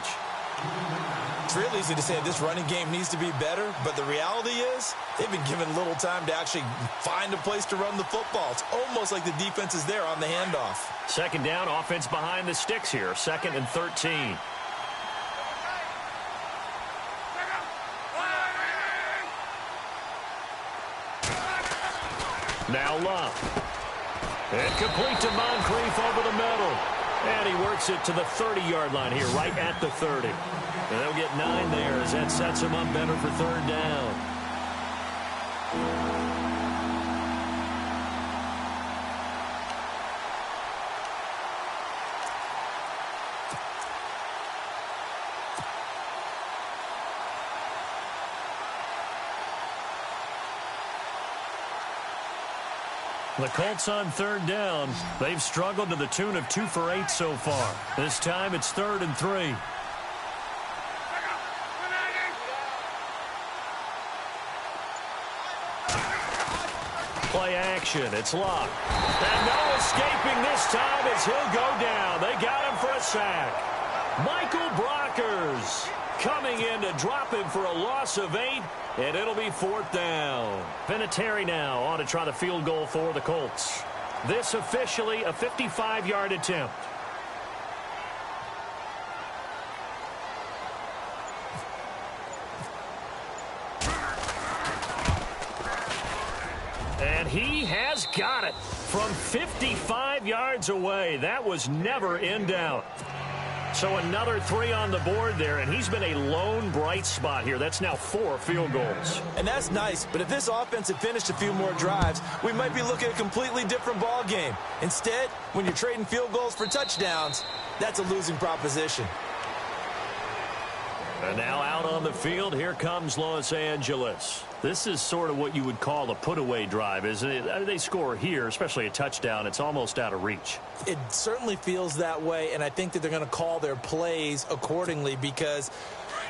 It's real easy to say this running game needs to be better, but the reality is they've been given little time to actually find a place to run the football. It's almost like the defense is there on the handoff. Second down, offense behind the sticks here. 2nd and 13. Now Love. And complete to Moncrief over the middle. And he works it to the 30-yard line here, right at the 30. And they'll get 9 there as that sets him up better for 3rd down. The Colts on 3rd down. They've struggled to the tune of 2 for 8 so far. This time it's 3rd and 3. Play action. It's Locke. And no escaping this time as he'll go down. They got him for a sack. Michael Brockers coming in to drop him for a loss of 8, and it'll be 4th down. Vinatieri now on to try the field goal for the Colts. This officially a 55-yard attempt. And he has got it from 55 yards away. That was never in doubt. So another 3 on the board there, and he's been a lone bright spot here. That's now 4 field goals. And that's nice, but if this offense had finished a few more drives, we might be looking at a completely different ball game. Instead, when you're trading field goals for touchdowns, that's a losing proposition. And now out on the field, here comes Los Angeles. This is sort of what you would call a put-away drive, isn't it? They score here, especially a touchdown. It's almost out of reach. It certainly feels that way, and I think that they're going to call their plays accordingly, because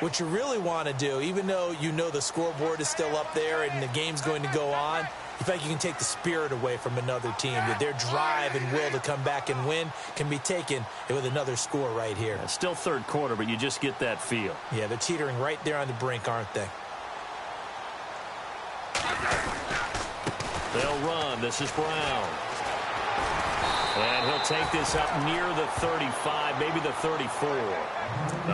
what you really want to do, even though you know the scoreboard is still up there and the game's going to go on, in fact, you can take the spirit away from another team. That their drive and will to come back and win can be taken with another score right here. It's still 3rd quarter, but you just get that feel. Yeah, they're teetering right there on the brink, aren't they? They'll run. This is Brown. And he'll take this up near the 35, maybe the 34.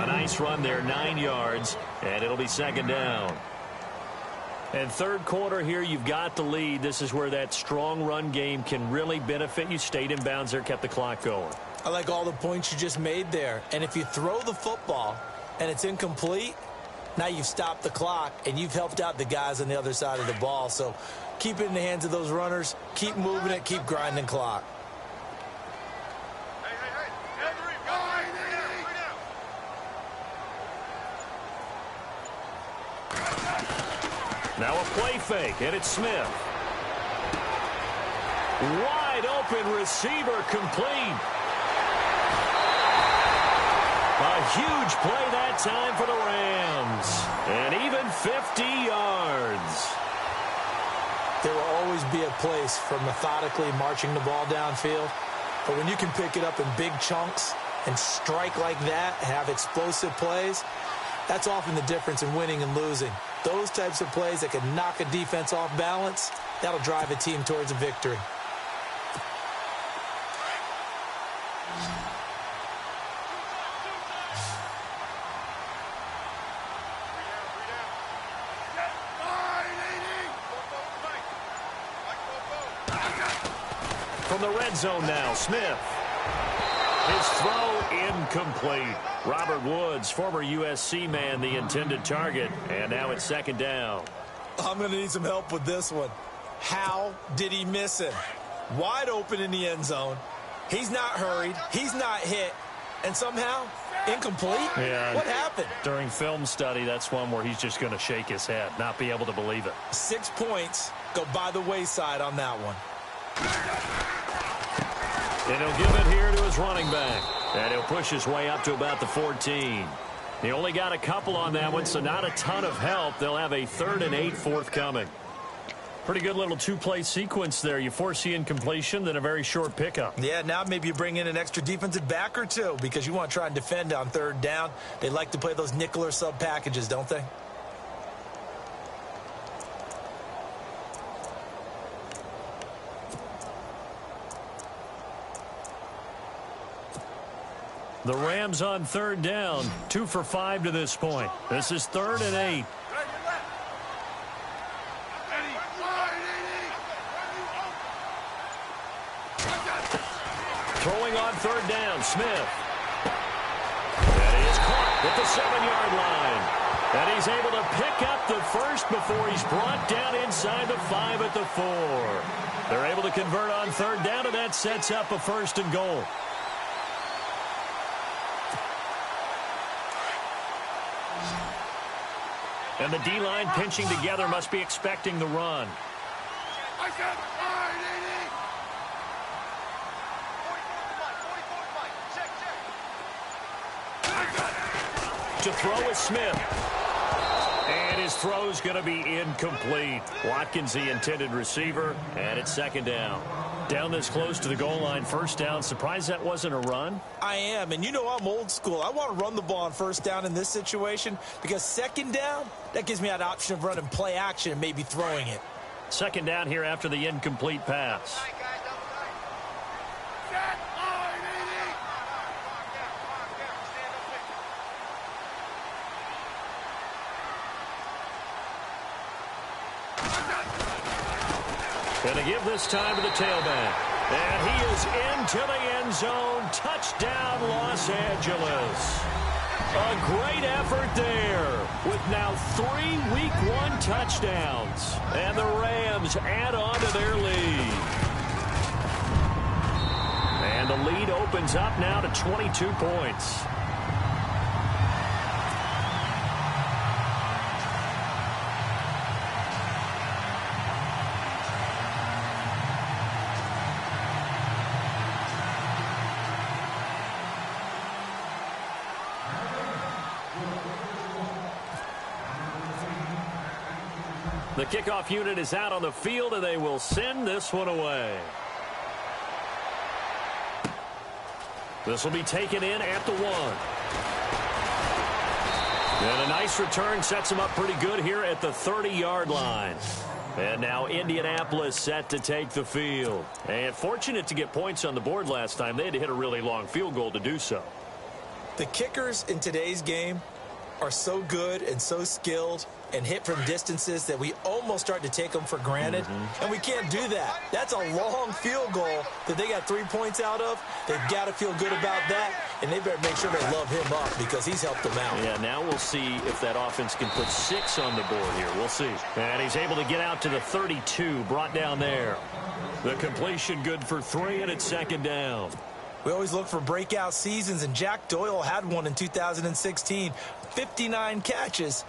A nice run there, 9 yards, and it'll be 2nd down. And 3rd quarter here, you've got the lead. This is where that strong run game can really benefit you. Stayed in bounds there, kept the clock going. I like all the points you just made there. And if you throw the football and it's incomplete, now you've stopped the clock and you've helped out the guys on the other side of the ball. So keep it in the hands of those runners. Keep moving it. Keep grinding clock. Now a play fake, and it's Smith. Wide open receiver complete. A huge play that time for the Rams. And even 50 yards. There will always be a place for methodically marching the ball downfield. But when you can pick it up in big chunks and strike like that, have explosive plays, that's often the difference in winning and losing. Those types of plays that can knock a defense off balance, that'll drive a team towards a victory. From the red zone now, Smith. His throw incomplete. Robert Woods, former USC man, the intended target. And now it's 2nd down. I'm going to need some help with this one. How did he miss him? Wide open in the end zone. He's not hurried. He's not hit. and somehow incomplete? Yeah. What happened? During film study, that's one where he's just going to shake his head, not be able to believe it. 6 points go by the wayside on that one. And he'll give it here to his running back. And he'll push his way up to about the 14. He only got a couple on that one, so not a ton of help. They'll have a 3rd and 8 forthcoming. Pretty good little two-play sequence there. You force the incompletion, then a very short pickup. Yeah, now maybe you bring in an extra defensive back or two because you want to try and defend on 3rd down. They like to play those nickel or sub packages, don't they? The Rams on 3rd down, 2 for 5 to this point. This is 3rd and 8. Throwing on 3rd down, Smith. And he is caught at the 7-yard line. And he's able to pick up the first before he's brought down inside the 5 at the 4. They're able to convert on 3rd down, and that sets up a 1st and goal. And the D-line pinching together, must be expecting the run. To throw is Smith. And his throw's going to be incomplete. Watkins, the intended receiver, and it's 2nd down. Down this close to the goal line, 1st down. Surprised that wasn't a run? I am, and you know I'm old school. I want to run the ball on 1st down in this situation because 2nd down, that gives me that option of running play action and maybe throwing it. 2nd down here after the incomplete pass. And to give this time to the tailback. And he is into the end zone. Touchdown, Los Angeles. A great effort there with now 3 Week 1 touchdowns. And the Rams add on to their lead. And the lead opens up now to 22 points. The kickoff unit is out on the field, and they will send this one away. This will be taken in at the 1. And a nice return sets them up pretty good here at the 30-yard line. And now Indianapolis set to take the field. And fortunate to get points on the board last time. They had to hit a really long field goal to do so. The kickers in today's game are so good and so skilled and hit from distances that we almost start to take them for granted. And we can't do that. That's a long field goal that they got 3 points out of. They've got to feel good about that, and they better make sure they love him up because he's helped them out. Yeah, now we'll see if that offense can put 6 on the board here. We'll see. And he's able to get out to the 32, brought down there. The completion good for 3, and it's 2nd down. We always look for breakout seasons, and Jack Doyle had one in 2016. 59 catches.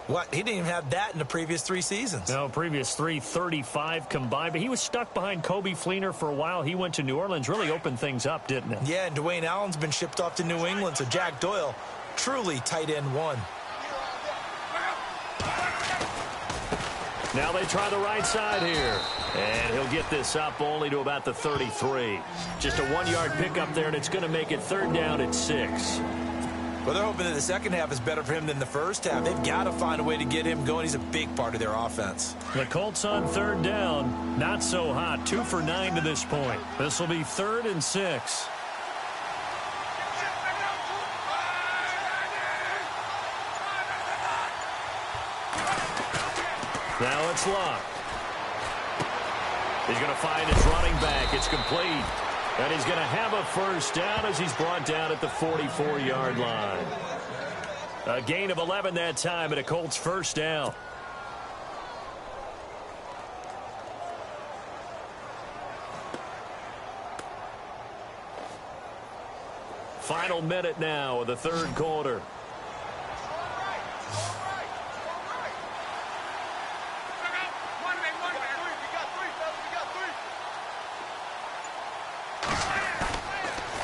What? He didn't even have that in the previous 3 seasons. No, previous 3, 35 combined. But he was stuck behind Kobe Fleener for a while. He went to New Orleans, really opened things up, didn't it? Yeah, and Dwayne Allen's been shipped off to New England, so Jack Doyle, truly tight end 1. Now they try the right side here. And he'll get this up only to about the 33. Just a 1-yard pickup there, and it's going to make it 3rd down at 6. Well, they're hoping that the second half is better for him than the first half. They've got to find a way to get him going. He's a big part of their offense. The Colts on 3rd down. Not so hot. 2 for 9 to this point. This will be 3rd and 6. Now it's Luck. He's going to find his running back. It's complete. And he's going to have a 1st down as he's brought down at the 44-yard line. A gain of 11 that time, and a Colts 1st down. Final minute now of the third quarter.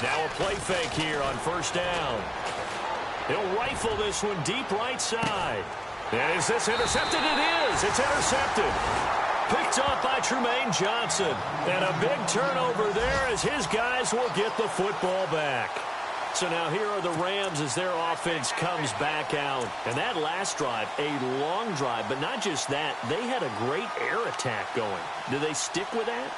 Now a play fake here on first down. He'll rifle this one deep right side. And is this intercepted? It is. It's intercepted. Picked off by Trumaine Johnson. And a big turnover there as his guys will get the football back. So now here are the Rams as their offense comes back out. And that last drive, a long drive, but not just that. They had a great air attack going. Do they stick with that?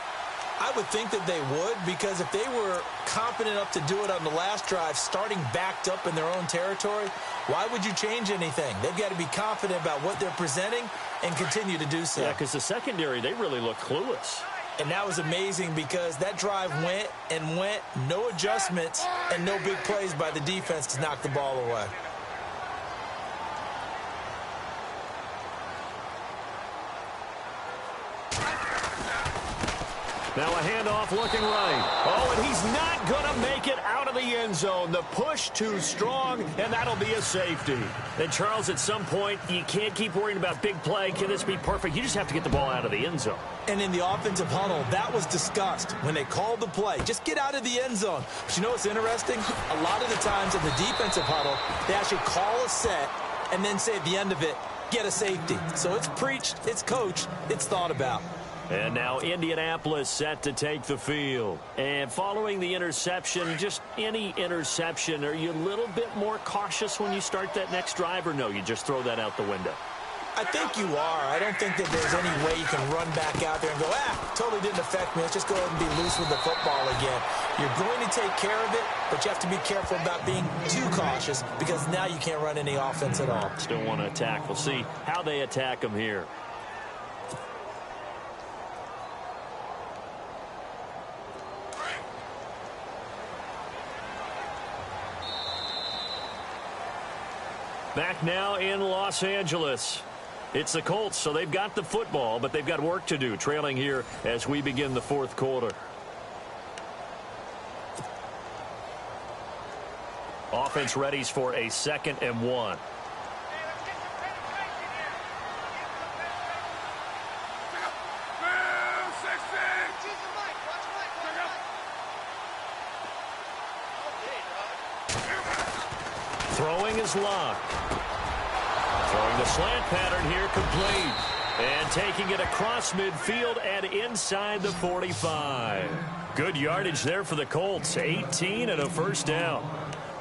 I would think that they would, because if they were confident enough to do it on the last drive, starting backed up in their own territory, why would you change anything? They've got to be confident about what they're presenting and continue to do so. Yeah, because the secondary, they really look clueless. And that was amazing because that drive went and went, no adjustments and no big plays by the defense to knock the ball away. Now a handoff looking right. Oh, and he's not going to make it out of the end zone. The push too strong, and that'll be a safety. And, Charles, at some point, you can't keep worrying about big play. Can this be perfect? You just have to get the ball out of the end zone. And in the offensive huddle, that was discussed when they called the play. Just get out of the end zone. But you know what's interesting? A lot of the times in the defensive huddle, they actually call a set and then say at the end of it, get a safety. So it's preached, it's coached, it's thought about. And now Indianapolis set to take the field. And following the interception, just any interception, are you a little bit more cautious when you start that next drive, or no, you just throw that out the window? I think you are. I don't think that there's any way you can run back out there and go, totally didn't affect me. Let's just go ahead and be loose with the football again. You're going to take care of it, but you have to be careful about being too cautious because now you can't run any offense at all. Still want to attack. We'll see how they attack them here. Back now in Los Angeles. It's the Colts, so they've got the football, but they've got work to do, trailing here as we begin the fourth quarter. Offense readies for a 2nd and 1. Throwing is locked. Throwing the slant pattern here complete. And taking it across midfield and inside the 45. Good yardage there for the Colts. 18 and a first down.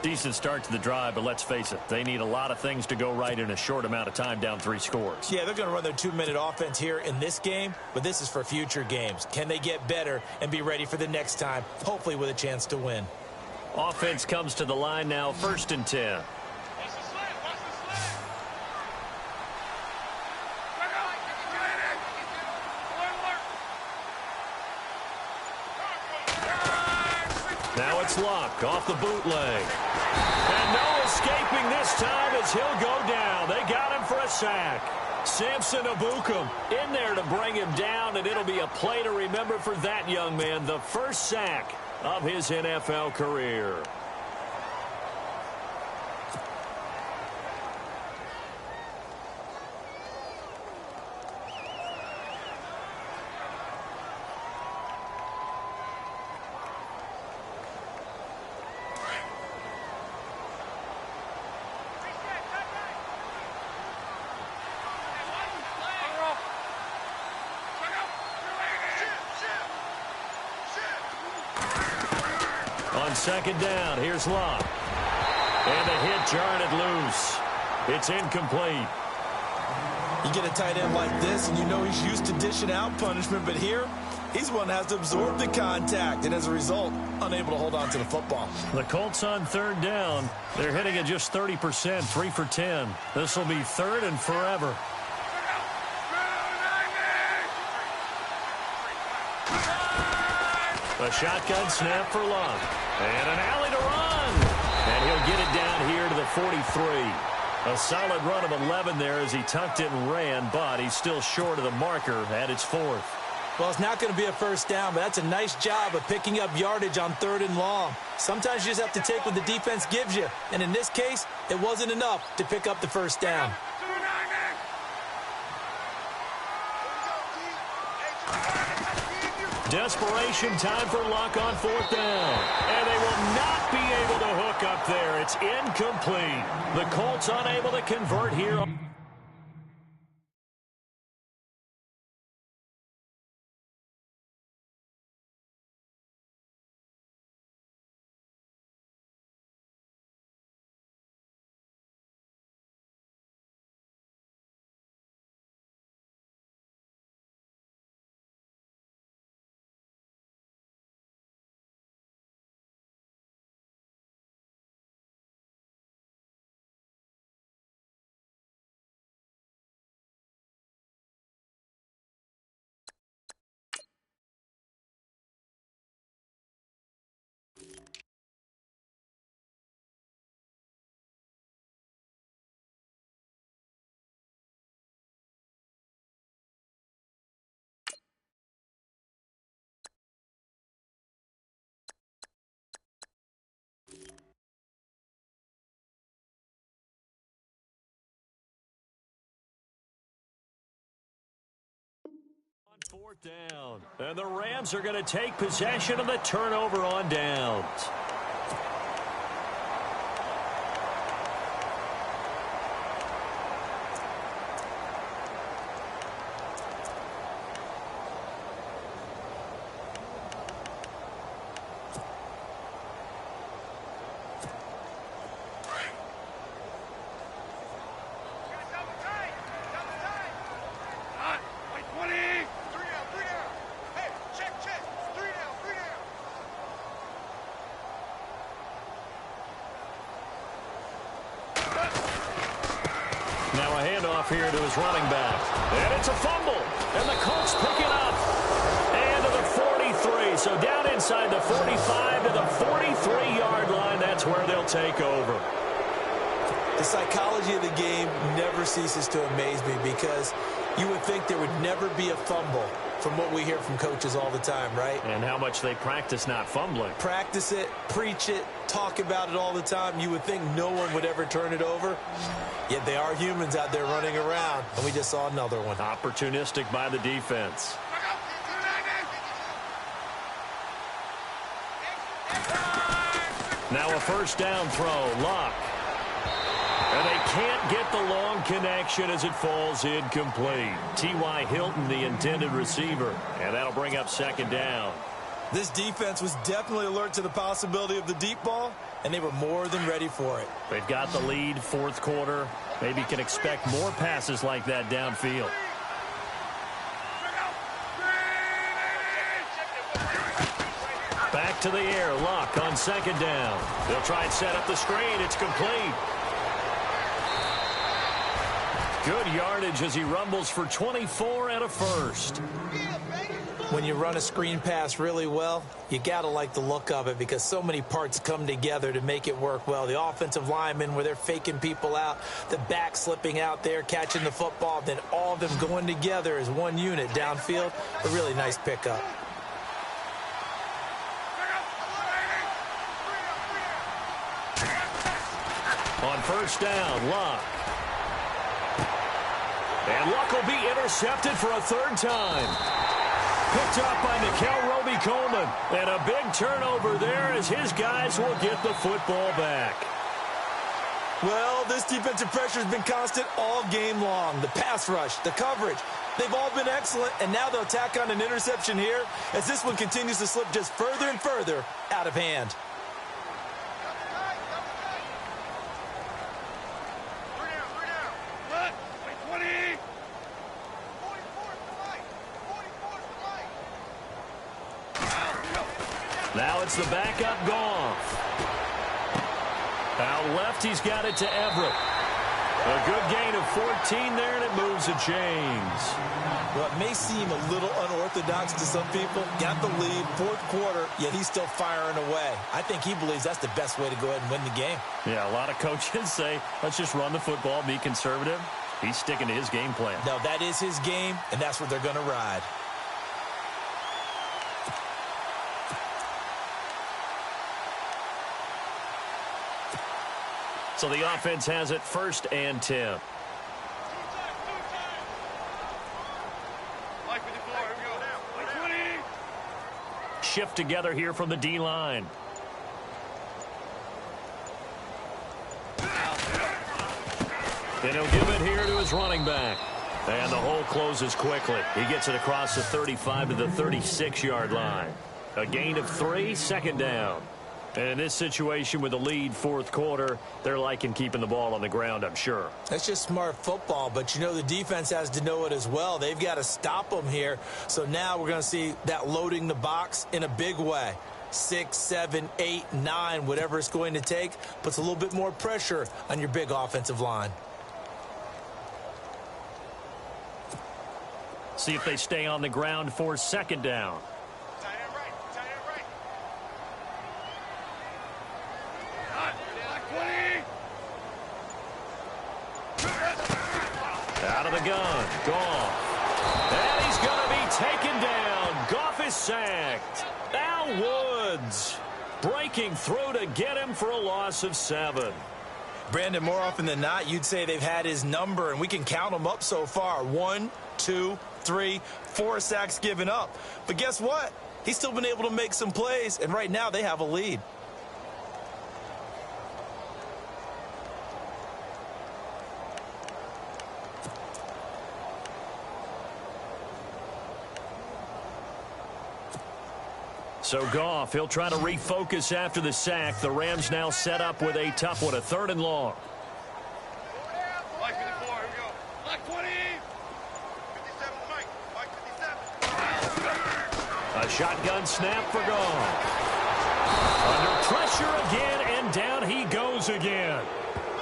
Decent start to the drive, but let's face it, they need a lot of things to go right in a short amount of time, down 3 scores. Yeah, they're going to run their 2-minute offense here in this game, but this is for future games. Can they get better and be ready for the next time, hopefully with a chance to win? Offense comes to the line now, 1st and 10. Now it's Luck off the bootleg. And no escaping this time as he'll go down. They got him for a sack. Samson Abukum in there to bring him down, and it'll be a play to remember for that young man. The first sack of his NFL career. On 2nd down, here's Luck. And a hit jarred it loose. It's incomplete. You get a tight end like this, and you know he's used to dishing out punishment, but here, he's one that has to absorb the contact, and as a result, unable to hold on to the football. The Colts on 3rd down. They're hitting at just 30%, 3 for 10. This will be 3rd and forever. A shotgun snap for Luck. And an alley to run. And he'll get it down here to the 43. A solid run of 11 there as he tucked it and ran, but he's still short of the marker at its 4th. Well, it's not going to be a first down, but that's a nice job of picking up yardage on 3rd and long. Sometimes you just have to take what the defense gives you, and in this case, it wasn't enough to pick up the first down. Desperation time for Luck on 4th down. And they will not be able to hook up there. It's incomplete. The Colts unable to convert here. On 4th down. And the Rams are going to take possession of the turnover on downs. Now a handoff here to his running back. And it's a fumble. And the Colts pick it up. And to the 43. So down inside the 45 to the 43-yard line. That's where they'll take over. The psychology of the game never ceases to amaze me because you would think there would never be a fumble from what we hear from coaches all the time, right? And how much they practice not fumbling. Practice it, preach it, talk about it all the time. You would think no one would ever turn it over. Yet they are humans out there running around, and we just saw another one. Opportunistic by the defense. Now a first down throw, Luck. And they can't get the long connection as it falls incomplete. T.Y. Hilton, the intended receiver. And that'll bring up 2nd down. This defense was definitely alert to the possibility of the deep ball, and they were more than ready for it. They've got the lead, 4th quarter. Maybe can expect more passes like that downfield. Back to the air, Luck on 2nd down. They'll try and set up the screen. It's complete. Good yardage as he rumbles for 24 and a first. When you run a screen pass really well, you got to like the look of it because so many parts come together to make it work well. The offensive linemen where they're faking people out, the back slipping out there, catching the football, then all of them going together as one unit downfield. A really nice pickup. On first down, Luck. And Luck will be intercepted for a 3rd time. Picked up by Nickel Roby-Coleman. And a big turnover there as his guys will get the football back. Well, this defensive pressure has been constant all game long. The pass rush, the coverage, they've all been excellent. And now they'll tack on an interception here as this one continues to slip just further and further out of hand. Now it's the backup Goff. Out left, he's got it to Everett. A good gain of 14 there, and it moves the chains. Well, it may seem a little unorthodox to some people. Got the lead, 4th quarter, yet he's still firing away. I think he believes that's the best way to go ahead and win the game. Yeah, a lot of coaches say, let's just run the football, be conservative. He's sticking to his game plan. No, that is his game, and that's what they're going to ride. So the offense has it 1st and 10. Shift together here from the D-line. And he'll give it here to his running back. And the hole closes quickly. He gets it across the 35 to the 36-yard line. A gain of 3, 2nd down. And in this situation with the lead 4th quarter, they're liking keeping the ball on the ground, I'm sure. That's just smart football, but you know the defense has to know it as well. They've got to stop them here. So now we're going to see that loading the box in a big way. 6, 7, 8, 9, whatever it's going to take, puts a little bit more pressure on your big offensive line. See if they stay on the ground for 2nd down. Out of the gun, Goff. And he's going to be taken down. Goff is sacked. Now Woods breaking through to get him for a loss of 7. Brandon, more often than not, you'd say they've had his number, and we can count them up so far. 1, 2, 3, 4 sacks given up. But guess what? He's still been able to make some plays, and right now they have a lead. So Goff, he'll try to refocus after the sack. The Rams now set up with a tough one, a 3rd and long. A shotgun snap for Goff. Under pressure again, and down he goes again.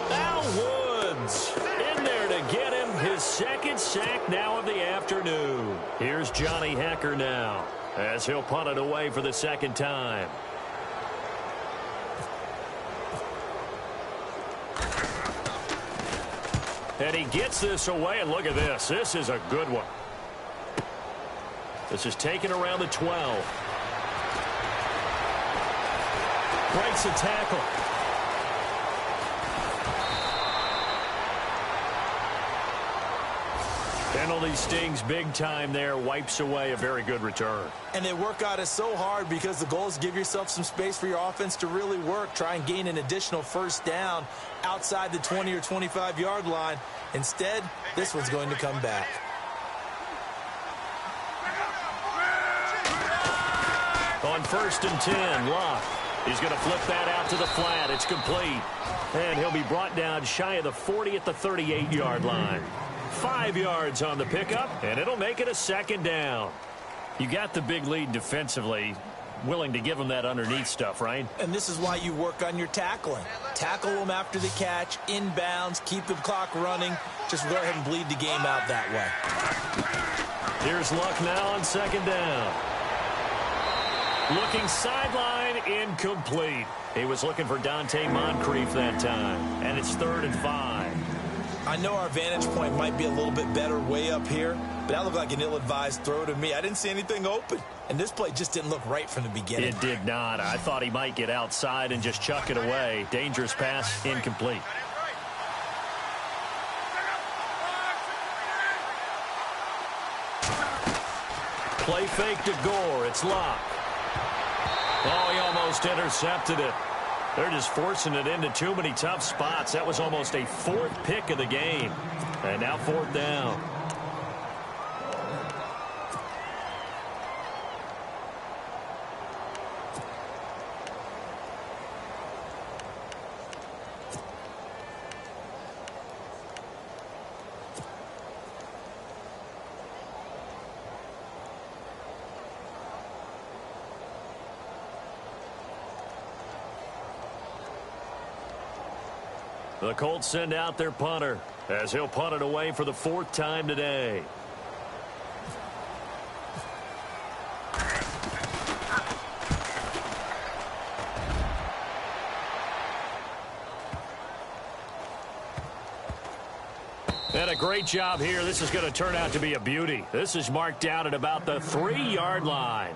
Now Woods in there to get him his 2nd sack now of the afternoon. Here's Johnny Hecker now, as he'll punt it away for the 2nd time. And he gets this away, and look at this. This is a good one. This is taken around the 12. Breaks a tackle. Penalty stings big time there. Wipes away a very good return. And they work on it so hard because the goal is to give yourself some space for your offense to really work. Try and gain an additional 1st down outside the 20 or 25-yard line. Instead, this one's going to come back. On 1st and 10, Locke. He's going to flip that out to the flat. It's complete. And he'll be brought down shy of the 40 at the 38-yard line. 5 yards on the pickup, and it'll make it a 2nd down. You got the big lead defensively. Willing to give them that underneath stuff, right? And this is why you work on your tackling. Tackle them after the catch, inbounds, keep the clock running. Just go ahead and bleed the game out that way. Here's Luck now on 2nd down. Looking sideline, incomplete. He was looking for Dante Moncrief that time. And it's 3rd and 5. I know our vantage point might be a little bit better way up here, but that looked like an ill-advised throw to me. I didn't see anything open, and this play just didn't look right from the beginning. It did not. I thought he might get outside and just chuck it away. Dangerous pass, incomplete. Play fake to Gore. It's Locke. Oh, he almost intercepted it. They're just forcing it into too many tough spots. That was almost a 4th pick of the game. And now 4th down. The Colts send out their punter as he'll punt it away for the 4th time today. And a great job here. This is going to turn out to be a beauty. This is marked out at about the 3-yard line.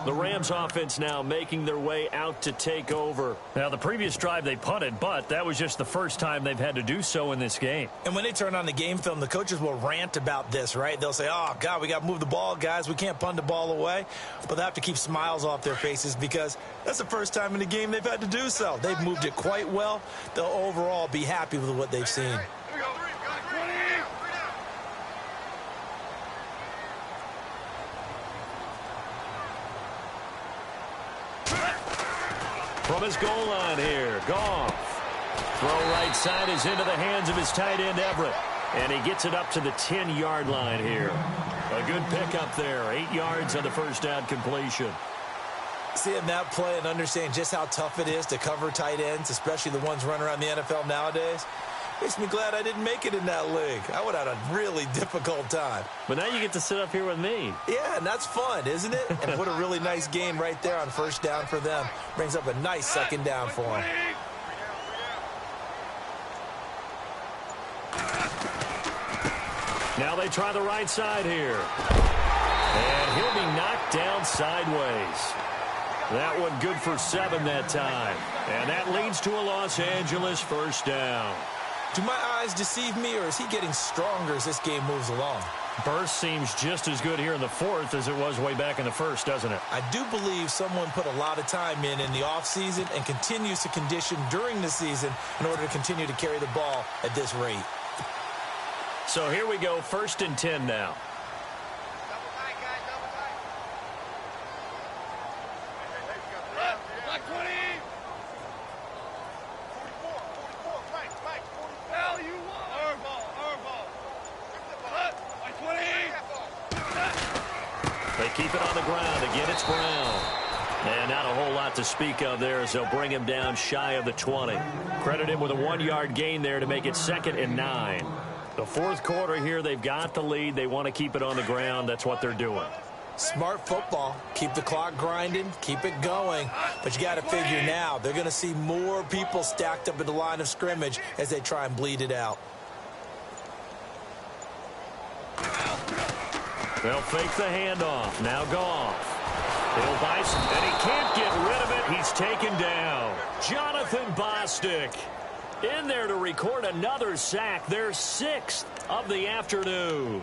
The Rams offense now making their way out to take over. Now, the previous drive they punted, but that was just the first time they've had to do so in this game. And when they turn on the game film, the coaches will rant about this, right? They'll say, oh, God, we got to move the ball, guys. We can't punt the ball away. But they have to keep smiles off their faces because that's the first time in the game they've had to do so. They've moved it quite well. They'll overall be happy with what they've seen. From his goal line here, Goff. Throw right side is into the hands of his tight end, Everett. And he gets it up to the 10-yard line here. A good pickup there. 8 yards on the first down completion. Seeing that play and understanding just how tough it is to cover tight ends, especially the ones running around the NFL nowadays, makes me glad I didn't make it in that league. I would have had a really difficult time. But now you get to sit up here with me. Yeah, and that's fun, isn't it? And what a really nice game right there on first down for them. Brings up a nice second down for them. Now they try the right side here. And he'll be knocked down sideways. That one good for 7 that time. And that leads to a Los Angeles first down. Do my eyes deceive me, or is he getting stronger as this game moves along? Burst seems just as good here in the fourth as it was way back in the first, doesn't it? I do believe someone put a lot of time in the offseason and continues to condition during the season in order to continue to carry the ball at this rate. So here we go, 1st and 10 now. They keep it on the ground. Again, it's Brown. And not a whole lot to speak of there as they'll bring him down shy of the 20. Credit him with a 1-yard gain there to make it 2nd and 9. The fourth quarter here, they've got the lead. They want to keep it on the ground. That's what they're doing. Smart football. Keep the clock grinding. Keep it going. But you got to figure now they're going to see more people stacked up at the line of scrimmage as they try and bleed it out. They'll fake the handoff. Now Goff. He'll Bison, and he can't get rid of it. He's taken down. Jonathan Bostic in there to record another sack. Their 6th of the afternoon.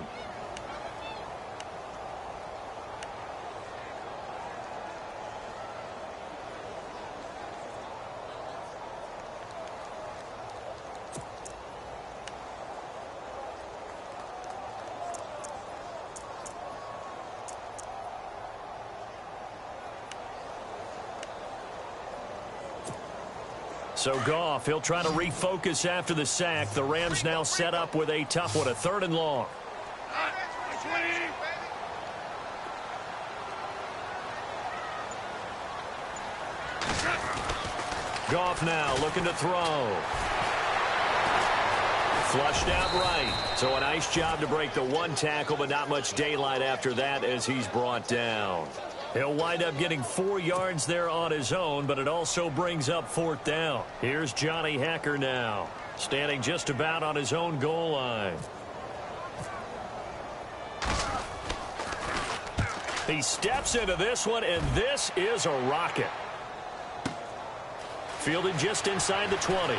So Goff, he'll try to refocus after the sack. The Rams now set up with a tough one, a 3rd and long. Goff now looking to throw. Flushed out right. So a nice job to break the 1 tackle, but not much daylight after that as he's brought down. He'll wind up getting 4 yards there on his own, but it also brings up 4th down. Here's Johnny Hekker now, standing just about on his own goal line. He steps into this one, and this is a rocket. Fielded just inside the 20.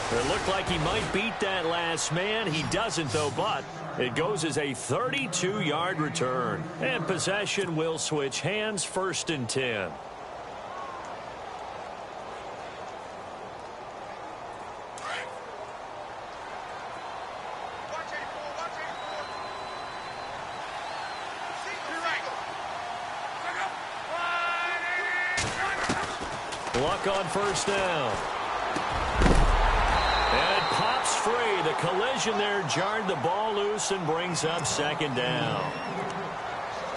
It looked like he might beat that last man. He doesn't, though, but it goes as a 32-yard return. And possession will switch hands, 1st and 10. Luck on 1st down. And it pops free. The collision there jarred the ball loose and brings up 2nd down.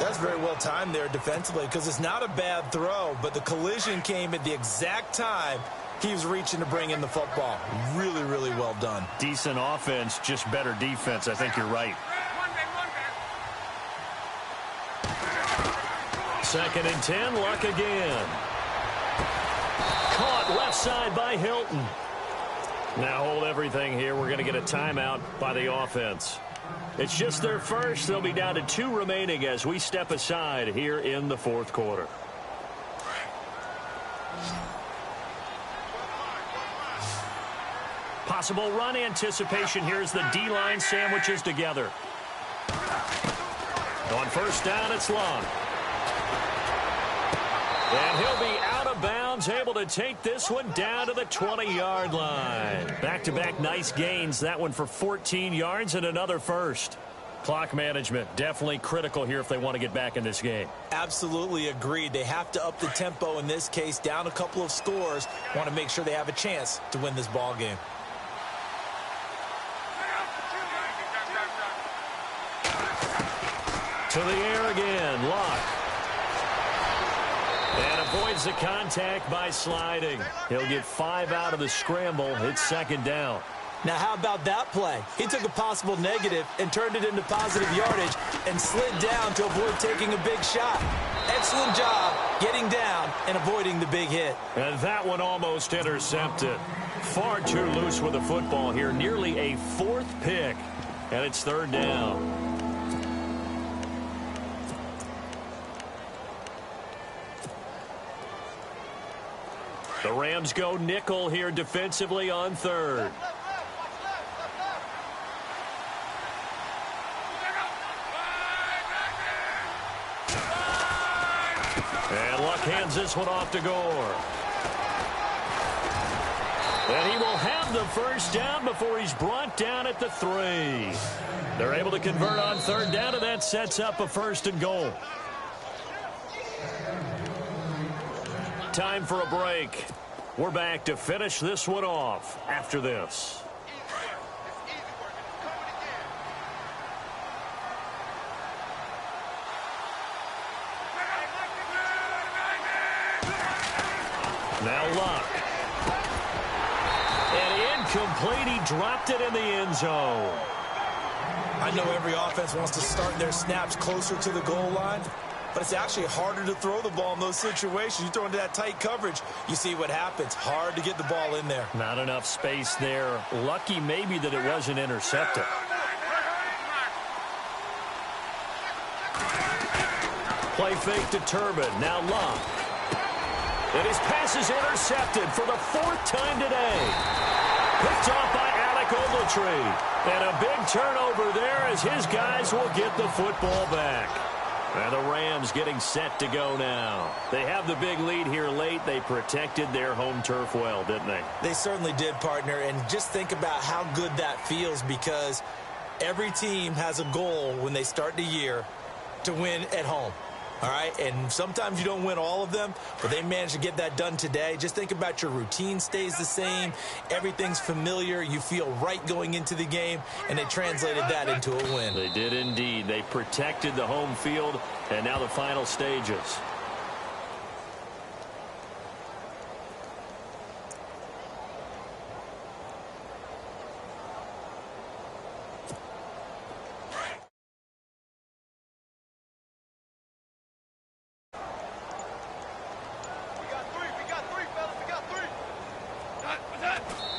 That's very well timed there defensively because it's not a bad throw, but the collision came at the exact time he was reaching to bring in the football. Really, really well done. Decent offense, just better defense. I think you're right. 2nd and 10, Luck again. Caught left side by Hilton. Now hold everything here. We're going to get a timeout by the offense. It's just their first. They'll be down to 2 remaining as we step aside here in the fourth quarter. Possible run anticipation here as the D-line sandwiches together. On first down, it's Long. And he'll be out of bounds, able to take this one down to the 20-yard line. Back-to-back nice gains. That one for 14 yards and another first. Clock management, definitely critical here if they want to get back in this game. Absolutely agreed. They have to up the tempo in this case, down a couple of scores. Want to make sure they have a chance to win this ball game. To the air again, Locke. And avoids the contact by sliding. He'll get 5 out of the scramble. It's second down. Now, how about that play? He took a possible negative and turned it into positive yardage and slid down to avoid taking a big shot. Excellent job getting down and avoiding the big hit. And that one almost intercepted. Far too loose with the football here. Nearly a 4th pick. And it's third down. The Rams go nickel here defensively on third. And Luck hands this one off to Gore. And he will have the first down before he's brought down at the 3. They're able to convert on third down, and that sets up a first and goal. Time for a break. We're back to finish this one off after this. Now Luck. And incomplete. He dropped it in the end zone. I know every offense wants to start their snaps closer to the goal line, but it's actually harder to throw the ball in those situations. You throw into that tight coverage, you see what happens. Hard to get the ball in there. Not enough space there. Lucky maybe that it wasn't intercepted. Play fake to Turbin. Now Love. And his pass is intercepted for the 4th time today. Picked off by Alec Ogletree. And a big turnover there as his guys will get the football back. And the Rams getting set to go now. They have the big lead here late. They protected their home turf well, didn't they? They certainly did, partner. And just think about how good that feels, because every team has a goal when they start the year to win at home. All right, and sometimes you don't win all of them, but they managed to get that done today. Just think about your routine stays the same. Everything's familiar. You feel right going into the game, and they translated that into a win. They did indeed. They protected the home field, and now the final stages.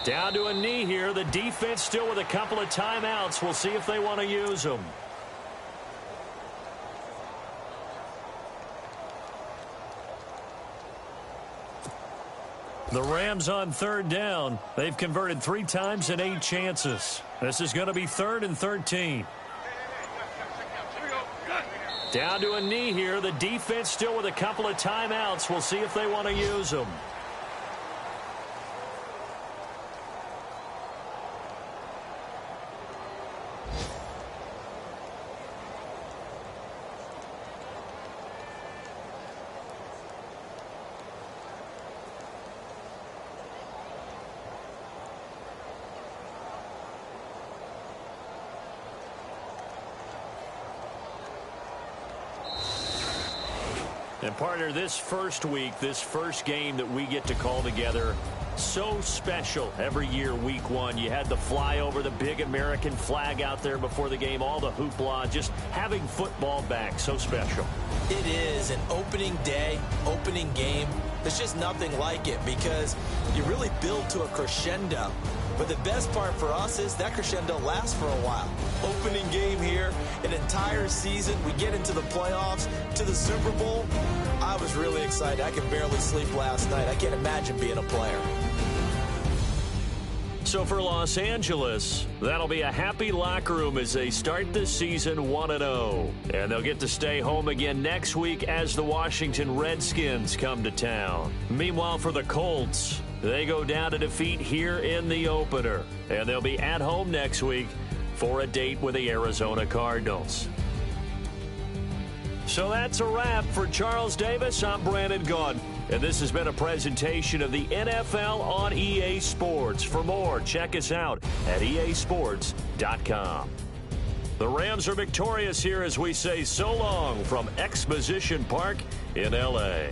Down to a knee here. The defense still with a couple of timeouts. We'll see if they want to use them. The Rams on third down. They've converted 3 times and 8 chances. This is going to be 3rd and 13. Down to a knee here. The defense still with a couple of timeouts. We'll see if they want to use them. And partner, this first week, this first game that we get to call together, so special every year, week 1. You had the flyover, the big American flag out there before the game, all the hoopla, just having football back, so special. It is an opening day, opening game. There's just nothing like it, because you really build to a crescendo. But the best part for us is that crescendo lasts for a while. Opening game here, an entire season, we get into the playoffs, to the Super Bowl. I was really excited. I could barely sleep last night. I can't imagine being a player. So for Los Angeles, that'll be a happy locker room as they start the season 1-0. And they'll get to stay home again next week as the Washington Redskins come to town. Meanwhile, for the Colts, they go down to defeat here in the opener. And they'll be at home next week for a date with the Arizona Cardinals. So that's a wrap. For Charles Davis, I'm Brandon Gaudin. And this has been a presentation of the NFL on EA Sports. For more, check us out at easports.com. The Rams are victorious here as we say so long from Exposition Park in L.A.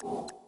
You